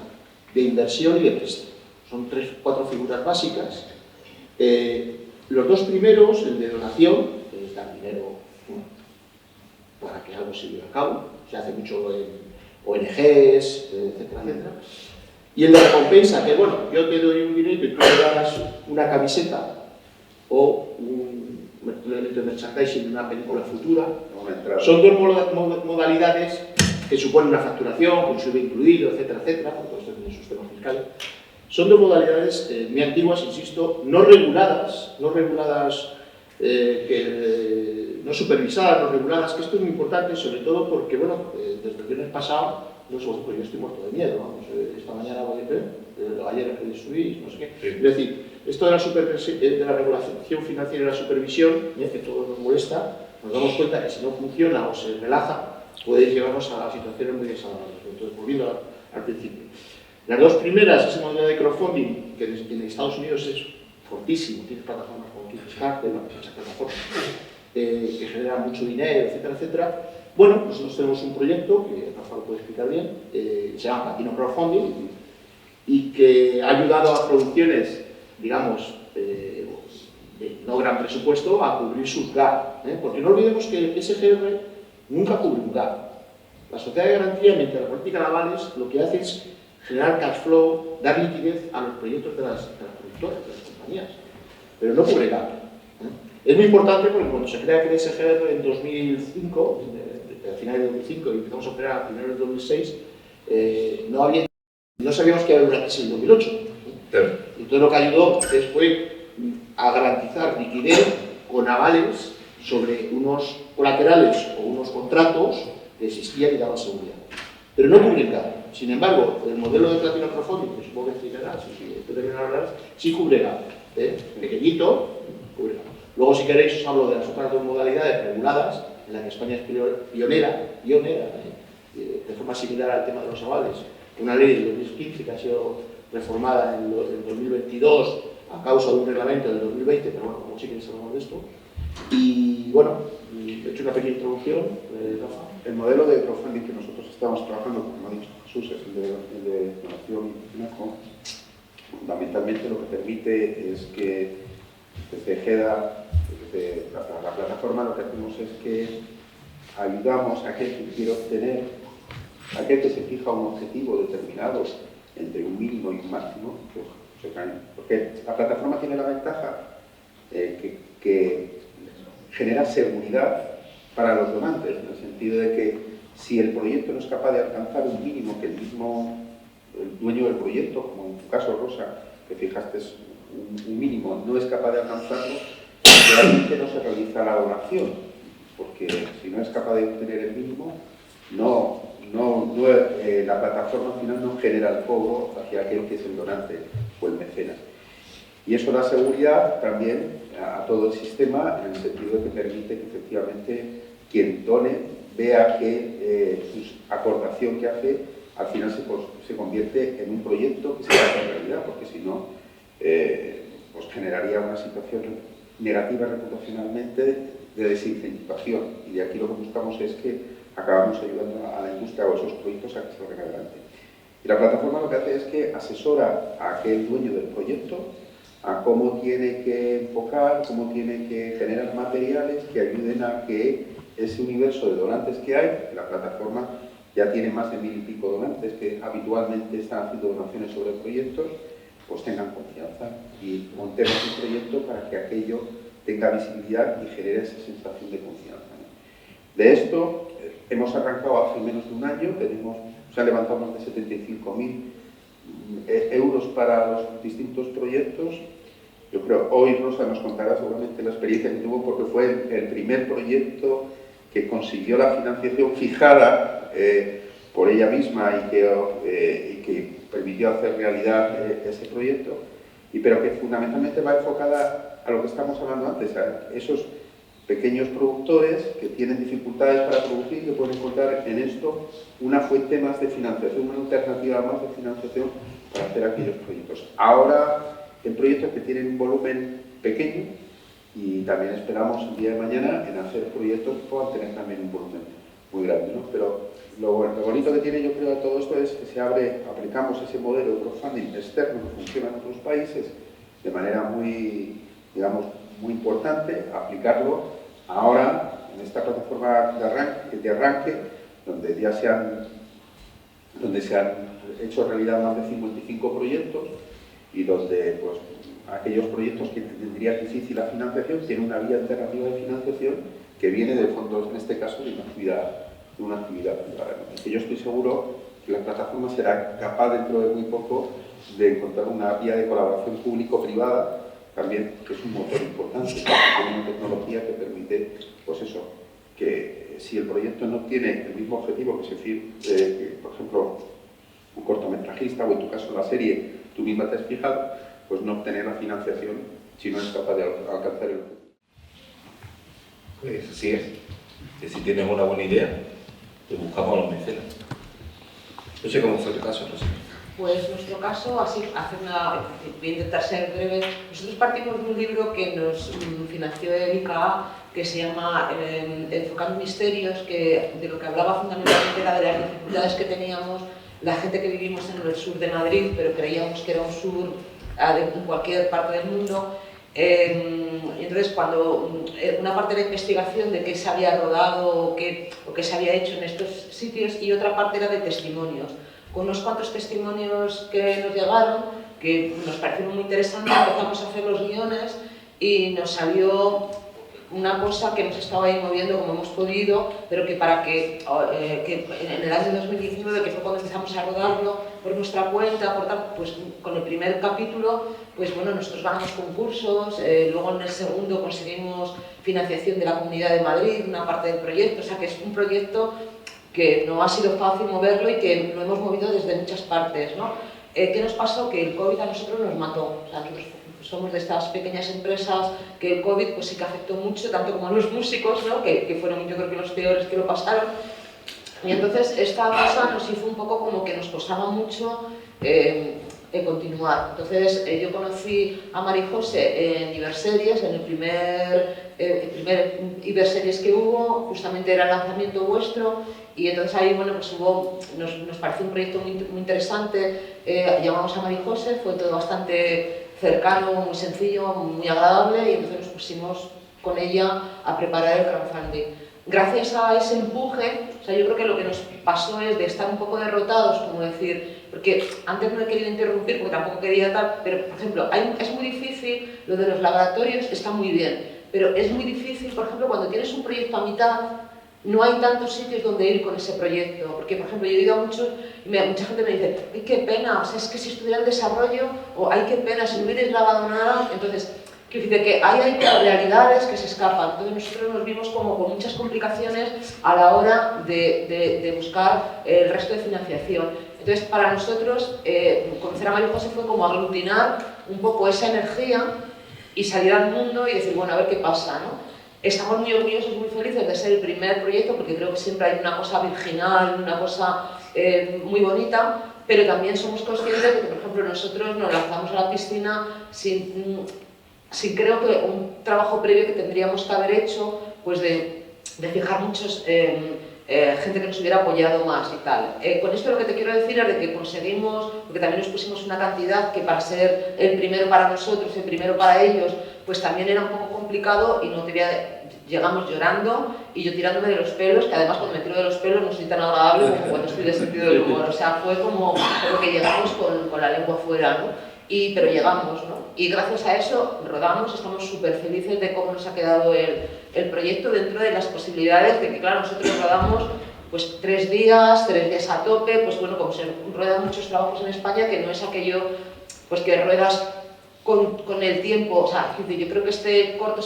de inversión y de préstamo. Son 4 figuras básicas. Los 2 primeros, el de donación, que es dar dinero para que algo se lleve a cabo, se hace mucho en ONGs, etcétera, etcétera. Y el de recompensa, que bueno, yo te doy un dinero y tú me das una camiseta o un elemento de merchandising de una película futura. Son 2 modalidades que suponen una facturación, con SUBE incluido, etcétera, etcétera, porque esto tiene sus temas fiscales. Son 2 modalidades muy antiguas, insisto, no reguladas, no supervisadas, no reguladas, que esto es muy importante, sobre todo porque, bueno, desde el viernes pasado, no sé vosotros, yo estoy muerto de miedo, vamos, esta mañana voy a ver, ayer en Credit Suisse, no sé qué. Sí. Es decir, esto de la regulación financiera y la supervisión, que todo nos molesta, nos damos cuenta que si no funciona o se relaja, puede llevarnos a situaciones muy desagradables. Entonces, volviendo al principio. Las 2 primeras, ese modelo de crowdfunding, que en Estados Unidos es fortísimo, tiene plataformas como Kickstarter, muchas plataformas, que generan mucho dinero, etcétera, etcétera. Bueno, nosotros tenemos un proyecto, que Rafa lo puede explicar bien, se llama Platino Crowdfunding, y que ha ayudado a producciones, digamos, de no gran presupuesto, a cubrir sus GAR. Porque no olvidemos que el SGR nunca cubre un GAR. La sociedad de garantía, mediante la política de avales, lo que hace es generar cash flow, dar liquidez a los proyectos de las productoras, de las compañías, pero no cubre GAR. Es muy importante porque cuando se crea el SGR en 2005, a finales de 2005 y empezamos a operar a finales de 2006, no sabíamos que había una crisis en 2008. Entonces lo que ayudó fue a garantizar liquidez con avales sobre unos colaterales o unos contratos que existían y daban seguridad. Pero no cubren GAR. Sin embargo, el modelo de Platino Crowdfunding, que supongo que explicarás, tú también hablarás, sí cubre GAR. Pequeñito, cubre GAR. Luego, si queréis, os hablo de las otras 2 modalidades reguladas, en la que España es pionera, de forma similar al tema de los avales. Una ley de 2015 que ha sido reformada en 2022 a causa de un reglamento del 2020, pero bueno, como sí queréis hablar de esto. Y bueno, he hecho una pequeña introducción, Rafa. El modelo de crowdfunding que nosotros estamos trabajando, como ha dicho Jesús, es el de donación y financiación. Fundamentalmente lo que permite es que desde GEDA, desde la plataforma, lo que hacemos es que ayudamos a aquel que quiere obtener, a aquel que se fija un objetivo determinado entre un mínimo y un máximo, porque la plataforma tiene la ventaja que genera seguridad para los donantes, en el sentido de que si el proyecto no es capaz de alcanzar un mínimo que el dueño del proyecto, como en tu caso, Rosa, que fijaste un mínimo, no es capaz de alcanzarlo, realmente no se realiza la donación, porque si no es capaz de obtener el mínimo, la plataforma al final no genera el cobro hacia aquel que es el donante o el mecenas. Y eso da seguridad también a todo el sistema, en el sentido de que permite que efectivamente quien done vea que su aportación que hace al final se convierte en un proyecto que se hace en realidad, porque si no, pues generaría una situación negativa reputacionalmente de desincentivación. Y de aquí lo que buscamos es que acabamos ayudando a la industria o a esos proyectos a que salgan adelante. Y la plataforma lo que hace es que asesora a aquel dueño del proyecto a cómo tiene que enfocar, cómo tiene que generar materiales que ayuden a que ese universo de donantes que hay, la plataforma ya tiene más de 1000 y pico donantes que habitualmente están haciendo donaciones sobre proyectos, pues tengan confianza y montemos un proyecto para que aquello tenga visibilidad y genere esa sensación de confianza. De esto hemos arrancado hace menos de un año, se han levantado más de 75.000 euros para los distintos proyectos. Yo creo, hoy Rosa nos contará seguramente la experiencia que tuvo, porque fue el primer proyecto que consiguió la financiación fijada por ella misma y que permitió hacer realidad ese proyecto, pero que fundamentalmente va enfocada a lo que estamos hablando antes, a esos pequeños productores que tienen dificultades para producir y que pueden encontrar en esto una fuente más de financiación, una alternativa más de financiación para hacer aquellos proyectos. Ahora, en proyectos que tienen un volumen pequeño, y también esperamos el día de mañana en hacer proyectos que puedan tener también un volumen muy grande, ¿no? Pero lo bonito que tiene, yo creo, de todo esto es que se abre, aplicamos ese modelo de crowdfunding externo que funciona en otros países de manera muy, digamos, muy importante, aplicarlo ahora en esta plataforma de arranque donde ya se han hecho realidad más de 55 proyectos y donde pues, aquellos proyectos que tendrían difícil la financiación tienen una vía alternativa de financiación que viene de fondos, en este caso, de una actividad privada. ¿No? Que yo estoy seguro que la plataforma será capaz dentro de muy poco de encontrar una vía de colaboración público-privada también, que es un motor importante, tiene una tecnología que permite, pues eso, que si el proyecto no tiene el mismo objetivo que por ejemplo, un cortometrajista o en tu caso la serie, tú misma te has fijado, pues no obtener la financiación si no es capaz de alcanzar el objetivo. Pues así es. Que si tienes una buena idea, te buscamos a los mecenas. No sé cómo fue tu caso, Rosy. Pues nuestro caso, así, voy a intentar ser breve. Nosotros partimos de un libro que nos financió el ICA, que se llama Enfocando Misterios, que de lo que hablaba fundamentalmente era de las dificultades que teníamos la gente que vivimos en el sur de Madrid, pero creíamos que era un sur en cualquier parte del mundo. Y entonces, cuando una parte de la investigación de qué se había rodado o qué se había hecho en estos sitios, y otra parte era de testimonios. Con unos cuantos testimonios que nos llegaron, que nos parecieron muy interesantes, empezamos a hacer los guiones y nos salió una cosa que hemos estado ahí moviendo como hemos podido, pero que para que en el año 2019, que fue cuando empezamos a rodarlo por nuestra cuenta, pues con el primer capítulo, pues bueno, nosotros ganamos concursos, luego en el segundo conseguimos financiación de la Comunidad de Madrid, una parte del proyecto, o sea que es un proyecto que no ha sido fácil moverlo y que lo hemos movido desde muchas partes, ¿no? ¿Qué nos pasó? Que el COVID a nosotros nos mató. O sea, nosotros somos de estas pequeñas empresas que el COVID pues sí que afectó mucho, tanto como a los músicos, ¿no? que fueron yo creo que los peores que lo pasaron. Y entonces esta cosa nos hizo un poco como que nos costaba mucho continuar. Entonces yo conocí a Mari José en Iberseries, en el primer Iberseries que hubo, justamente era el lanzamiento vuestro, y entonces ahí bueno, pues nos pareció un proyecto muy interesante, llamamos a Mari José, fue todo bastante cercano, muy sencillo, muy agradable, y entonces nos pusimos con ella a preparar el crowdfunding. Gracias a ese empuje, o sea, yo creo que lo que nos pasó es de estar un poco derrotados, como decir, porque antes no he querido interrumpir porque tampoco quería tal, pero por ejemplo, es muy difícil, lo de los laboratorios está muy bien, pero es muy difícil, por ejemplo, cuando tienes un proyecto a mitad, no hay tantos sitios donde ir con ese proyecto, porque por ejemplo yo he ido a muchos y mucha gente me dice, ¡ay, qué pena! O sea, es que si estuviera en desarrollo, o ¡ay, qué pena! Si no hubierais grabado nada, entonces, quiero decir que hay realidades que se escapan, entonces nosotros nos vimos como con muchas complicaciones a la hora de buscar el resto de financiación. Entonces, para nosotros, conocer a María José fue como aglutinar un poco esa energía y salir al mundo y decir, bueno, a ver qué pasa, ¿no? Estamos muy orgullosos, muy felices de ser el primer proyecto, porque creo que siempre hay una cosa virginal, una cosa muy bonita, pero también somos conscientes de que, por ejemplo, nosotros nos lanzamos a la piscina sin creo que un trabajo previo que tendríamos que haber hecho, pues de fijar muchos gente que nos hubiera apoyado más y tal. Con esto lo que te quiero decir es de que conseguimos, porque también nos pusimos una cantidad que para ser el primero para nosotros, el primero para ellos, pues también era un poco complicado y llegamos llorando y yo tirándome de los pelos, que además cuando me tiro de los pelos no soy tan agradable como cuando estoy de sentido del humor, o sea, fue como que llegamos con la lengua fuera, ¿no? Pero llegamos, ¿no? Y gracias a eso rodamos, estamos súper felices de cómo nos ha quedado el proyecto dentro de las posibilidades de que, claro, nosotros rodamos pues 3 días a tope, pues bueno, como se ruedan muchos trabajos en España, que no es aquello pues que ruedas con el tiempo, o sea, yo creo que este corto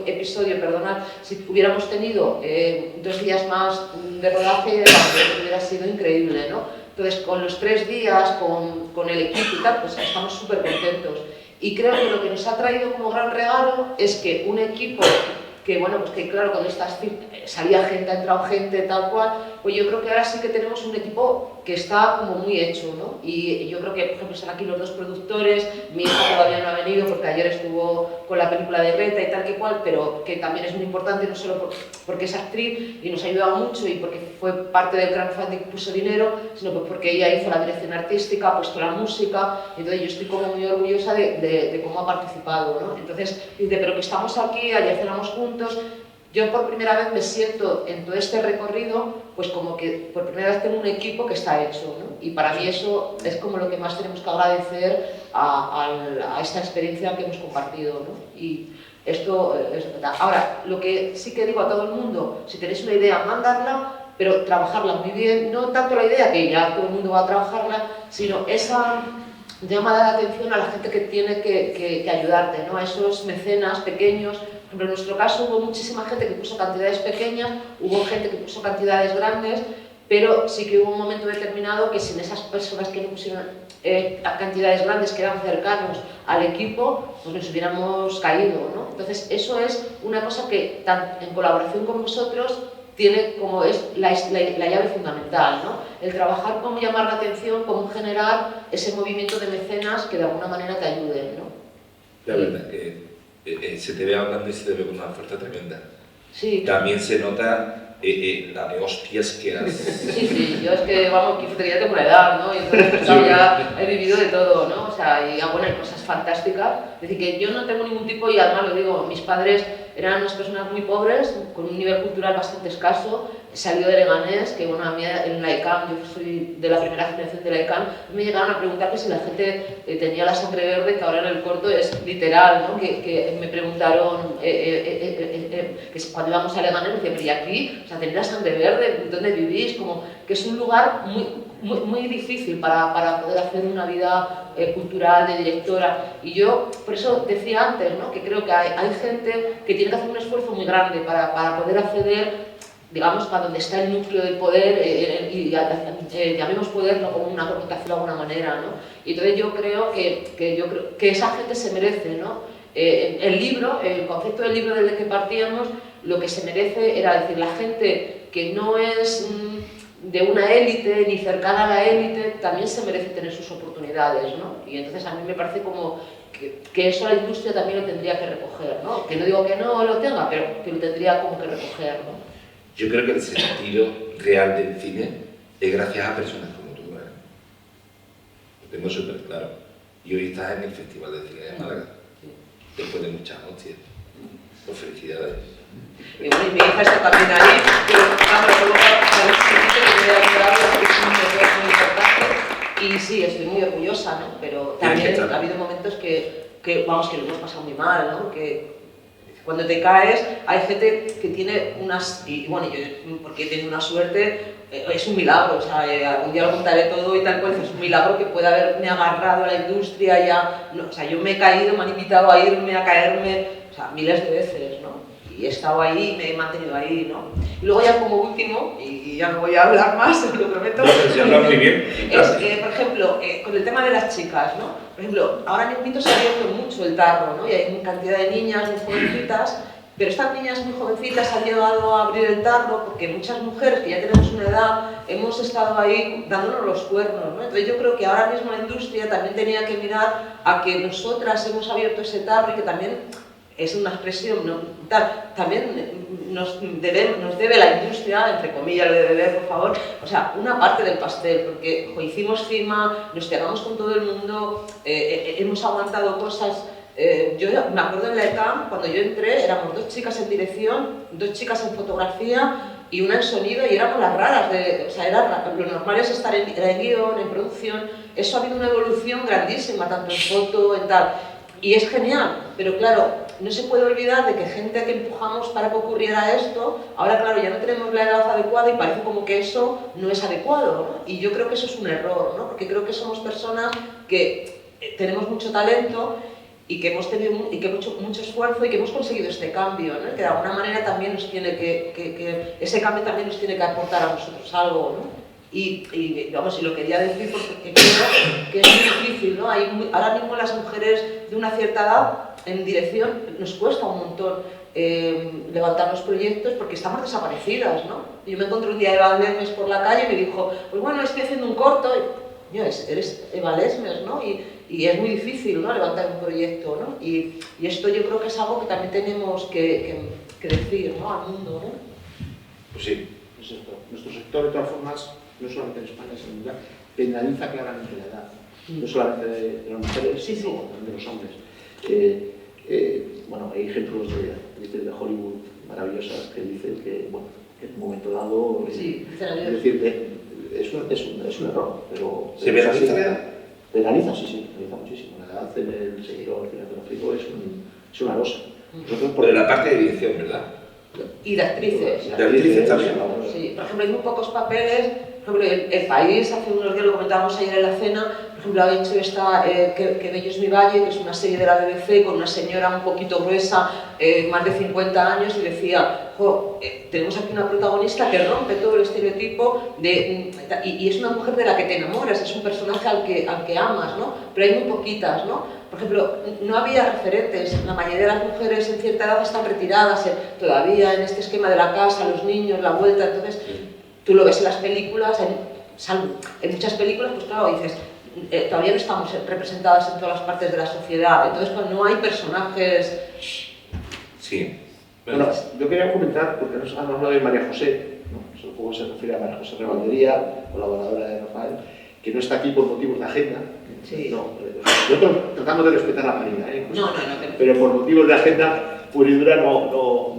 episodio, si hubiéramos tenido 2 días más de rodaje, hubiera sido increíble, ¿no? Entonces, con los 3 días, con el equipo y tal, pues estamos súper contentos. Y creo que lo que nos ha traído como gran regalo es que un equipo que bueno, pues que claro, cuando salía gente, ha entrado gente, tal cual, pues yo creo que ahora sí que tenemos un equipo que está como muy hecho, ¿no? Y yo creo que, por ejemplo, están aquí los dos productores, mi hija todavía no ha venido porque ayer estuvo con la película de Greta y tal que cual, pero que también es muy importante, no solo porque es actriz y nos ha ayudado mucho y porque fue parte del crowdfunding que puso dinero, sino pues porque ella hizo la dirección artística, ha puesto la música, y entonces yo estoy como muy orgullosa de cómo ha participado, ¿no? Entonces, dice, pero que estamos aquí, ayer cenamos juntos. Yo por primera vez me siento en todo este recorrido, pues como que por primera vez tengo un equipo que está hecho, ¿no? Y para mí eso es como lo que más tenemos que agradecer a esta experiencia que hemos compartido, ¿no? Y esto es verdad. Ahora, lo que sí que digo a todo el mundo, si tenéis una idea, mandadla, pero trabajarla muy bien, no tanto la idea, que ya todo el mundo va a trabajarla, sino esa llamada de atención a la gente que tiene que ayudarte, ¿no? A esos mecenas pequeños. Por ejemplo, en nuestro caso hubo muchísima gente que puso cantidades pequeñas, hubo gente que puso cantidades grandes, pero sí que hubo un momento determinado que sin esas personas que no pusieron cantidades grandes, que eran cercanos al equipo, pues nos hubiéramos caído, ¿no? Entonces, eso es una cosa que, en colaboración con vosotros, tiene como es la llave fundamental, ¿no? El trabajar cómo llamar la atención, cómo generar ese movimiento de mecenas que de alguna manera te ayuden, ¿no? La verdad que se te ve hablando y se te ve con una fuerza tremenda. Sí. También se nota la de hostias que has... Sí, yo es que, vamos, que ya tengo una edad, ¿no? Y entonces pues, ya he vivido de todo, ¿no? O sea, y bueno, hay cosas fantásticas. Es decir, que yo no tengo ningún tipo, y además lo digo, mis padres eran unas personas muy pobres, con un nivel cultural bastante escaso, salió de Leganés, que bueno, a mí en la ICAM, yo soy de la primera generación de la ICAM, me llegaron a preguntar que si la gente tenía la sangre verde, que ahora en el corto es literal, ¿no? Que me preguntaron, que cuando íbamos a Leganés, me decían, pero ¿y aquí? O sea, ¿tenéis la sangre verde? ¿Dónde vivís? Como que es un lugar muy difícil para poder hacer una vida cultural de directora. Y yo, por eso decía antes, ¿no? Que creo que hay gente que tiene que hacer un esfuerzo muy grande para poder acceder, digamos, para donde está el núcleo del poder, y llamemos poder no como una connotación de alguna manera, ¿no? Y entonces yo creo que esa gente se merece, ¿no? El libro, el concepto del libro del que partíamos, lo que se merece era decir, la gente que no es de una élite ni cercana a la élite, también se merece tener sus oportunidades, ¿no? Y entonces a mí me parece como que eso la industria también lo tendría que recoger, ¿no? Que no digo que no lo tenga, pero que lo tendría como que recoger, ¿no? Yo creo que el sentido real del cine es gracias a personas como tú, ¿eh? Lo tengo súper claro. Y hoy estás en el Festival de Cine de Málaga, después de muchas hostias. Pues felicidades. Y bueno, y mi hija está también ahí, pero vamos, luego para el siguiente que voy a ayudarlo, porque es un proyecto muy importante. Y sí, estoy muy orgullosa, ¿no? Pero también ha habido momentos que vamos, que lo hemos pasado muy mal, ¿no? Que cuando te caes, hay gente que tiene unas... Y bueno, yo, porque he tenido una suerte, es un milagro, o sea, algún día lo contaré todo y tal cual, es un milagro que pueda haberme agarrado a la industria ya... No, o sea, yo me he caído, me han invitado a irme, a caerme, o sea, miles de veces, ¿no? Y he estado ahí y me he mantenido ahí, ¿no? Y luego ya como último, y ya no voy a hablar más, os lo prometo... No, pero se habla muy bien. Es, por ejemplo, con el tema de las chicas, ¿no? Por ejemplo, ahora en el mito se ha abierto mucho el tarro, ¿no? Y hay una cantidad de niñas muy jovencitas, pero estas niñas muy jovencitas han llegado a abrir el tarro porque muchas mujeres que ya tenemos una edad hemos estado ahí dándonos los cuernos, ¿no? Entonces yo creo que ahora mismo la industria también tenía que mirar a que nosotras hemos abierto ese tarro y que también es una expresión, ¿no? También nos debe la industria, entre comillas, lo de beber, por favor, o sea, una parte del pastel, porque hicimos cima, nos pegamos con todo el mundo, hemos aguantado cosas. Yo me acuerdo en la ECAM, cuando yo entré, éramos 2 chicas en dirección, 2 chicas en fotografía y una en sonido, y éramos las raras, o sea, lo normal es estar en guión, en producción. Eso ha habido una evolución grandísima, tanto en foto, en tal, y es genial, pero claro, no se puede olvidar de que gente que empujamos para que ocurriera esto, ahora claro, ya no tenemos la edad adecuada y parece como que eso no es adecuado, ¿no? Y yo creo que eso es un error, ¿no? Porque creo que somos personas que tenemos mucho talento y que hemos tenido mucho esfuerzo y que hemos conseguido este cambio, ¿no? Que de alguna manera también nos tiene ese cambio también nos tiene que aportar a nosotros algo, ¿no? Y vamos, y lo quería decir porque creo que es muy difícil, ¿no? Ahora mismo las mujeres de una cierta edad en dirección nos cuesta un montón levantar los proyectos porque estamos desaparecidas, ¿no? Yo me encontré un día a Eva Lesmes por la calle y me dijo, pues bueno, estoy haciendo un corto, y, eres Eva Lesmes, ¿no? Y es muy difícil, ¿no?, levantar un proyecto, ¿no? Y esto yo creo que es algo que también tenemos que decir, ¿no?, al mundo, ¿no? Pues sí. Nuestro sector, de todas formas, no solamente en España, sino en mundial, penaliza claramente la edad. No solamente de las mujeres, sino también de los hombres. Bueno, hay ejemplos de Hollywood maravillosas que dicen que, bueno, que en un momento dado, es decir, es un error, pero... ¿Se penaliza la edad? Penaliza, sí, penaliza muchísimo. La edad en el sector cinematográfico es una losa. Pero la parte de dirección, ¿verdad? Y de actrices. De actrices también. Sí, por ejemplo, hay muy pocos papeles. Por ejemplo, el País, hace unos días lo comentábamos ayer en la cena, por ejemplo, ha hecho esta Que bello es mi valle, que es una serie de la BBC con una señora un poquito gruesa, más de 50 años, y decía, tenemos aquí una protagonista que rompe todo el estereotipo y es una mujer de la que te enamoras, es un personaje al que amas, ¿no? Pero hay muy poquitas, ¿no? Por ejemplo, no había referentes, la mayoría de las mujeres en cierta edad están retiradas todavía en este esquema de la casa, los niños, la vuelta, entonces tú lo ves en las películas, en muchas películas, pues claro, dices, todavía no estamos representadas en todas las partes de la sociedad, entonces cuando no hay personajes... Sí. Bueno, yo quería comentar, porque nos han hablado de María José, ¿no? Supongo que se refiere a María José Rebaldería, colaboradora de Rafael, que no está aquí por motivos de agenda. Sí. No, nosotros tratamos de respetar la marina, No, pero por motivos de agenda, Puridura no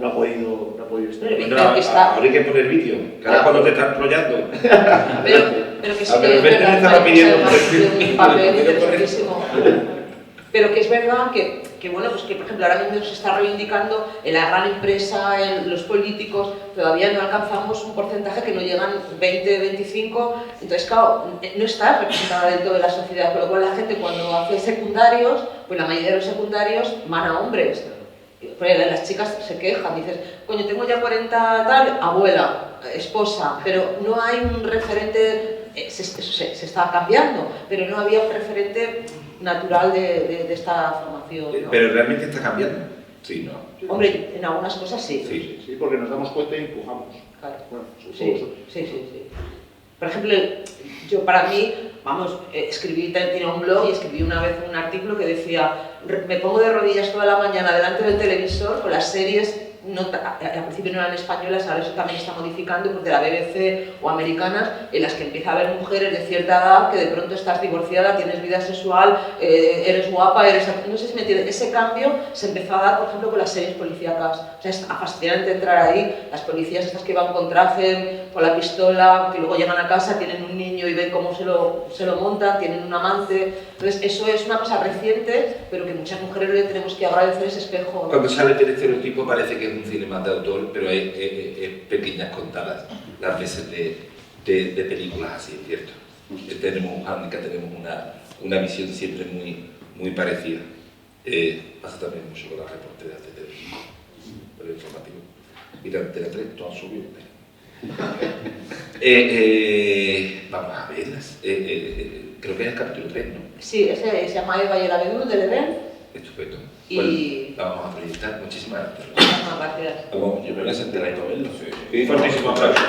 ha podido estar. Ahora hay que poner vídeo, que ahora cuando te están enrollando. Pero que sí que es verdad, estaba pidiendo un papel interesantísimo. Pero que es verdad que, bueno, pues que por ejemplo ahora mismo se está reivindicando en la gran empresa, en los políticos, todavía no alcanzamos un porcentaje que no llegan 20, 25, entonces claro, no está representada del todo en la sociedad, con lo cual la gente cuando hace secundarios, pues la mayoría de los secundarios van a hombres. Las chicas se quejan, dices, coño, tengo ya 40 tal, abuela, esposa, pero no hay un referente, se está cambiando, pero no había un referente natural de esta formación, ¿no? ¿Pero realmente está cambiando? Sí, ¿no? Hombre, en algunas cosas sí. Sí, porque nos damos cuenta y empujamos. Claro. Bueno, Sí. Por ejemplo, yo para mí, vamos, tenía un blog y escribí una vez un artículo que decía, me pongo de rodillas toda la mañana delante del televisor con las series, al principio no eran españolas, ahora eso también está modificando, pues de la BBC o americanas, en las que empieza a haber mujeres de cierta edad que de pronto estás divorciada, tienes vida sexual, eres guapa, no sé si me entiendes. Ese cambio se empezó a dar, por ejemplo, con las series policíacas. O sea, es fascinante entrar ahí, las policías estas que van con traje, con la pistola, que luego llegan a casa, tienen un niño y ven cómo se lo montan, tienen un amante. Entonces, eso es una cosa reciente, pero que muchas mujeres le tenemos que agradecer ese espejo, ¿no? Cuando sale el estereotipo parece que es un cine más de autor, pero hay pequeñas contadas las veces de películas así, ¿cierto? Tenemos un hándicap, tenemos una visión siempre muy parecida. Pasa también mucho con las reporteras de televisión, el informativo. Mira, Antena 3, todo subido. Vamos a verlas. Creo que es el capítulo 3, ¿no? Sí, ese se llama Eva y el abedul del Edén. Estupendo. Y... Bueno, vamos a proyectar. Muchísimas gracias. Muchísimas gracias. Yo me voy a sentar ahí con él. Fuertísimo aplauso.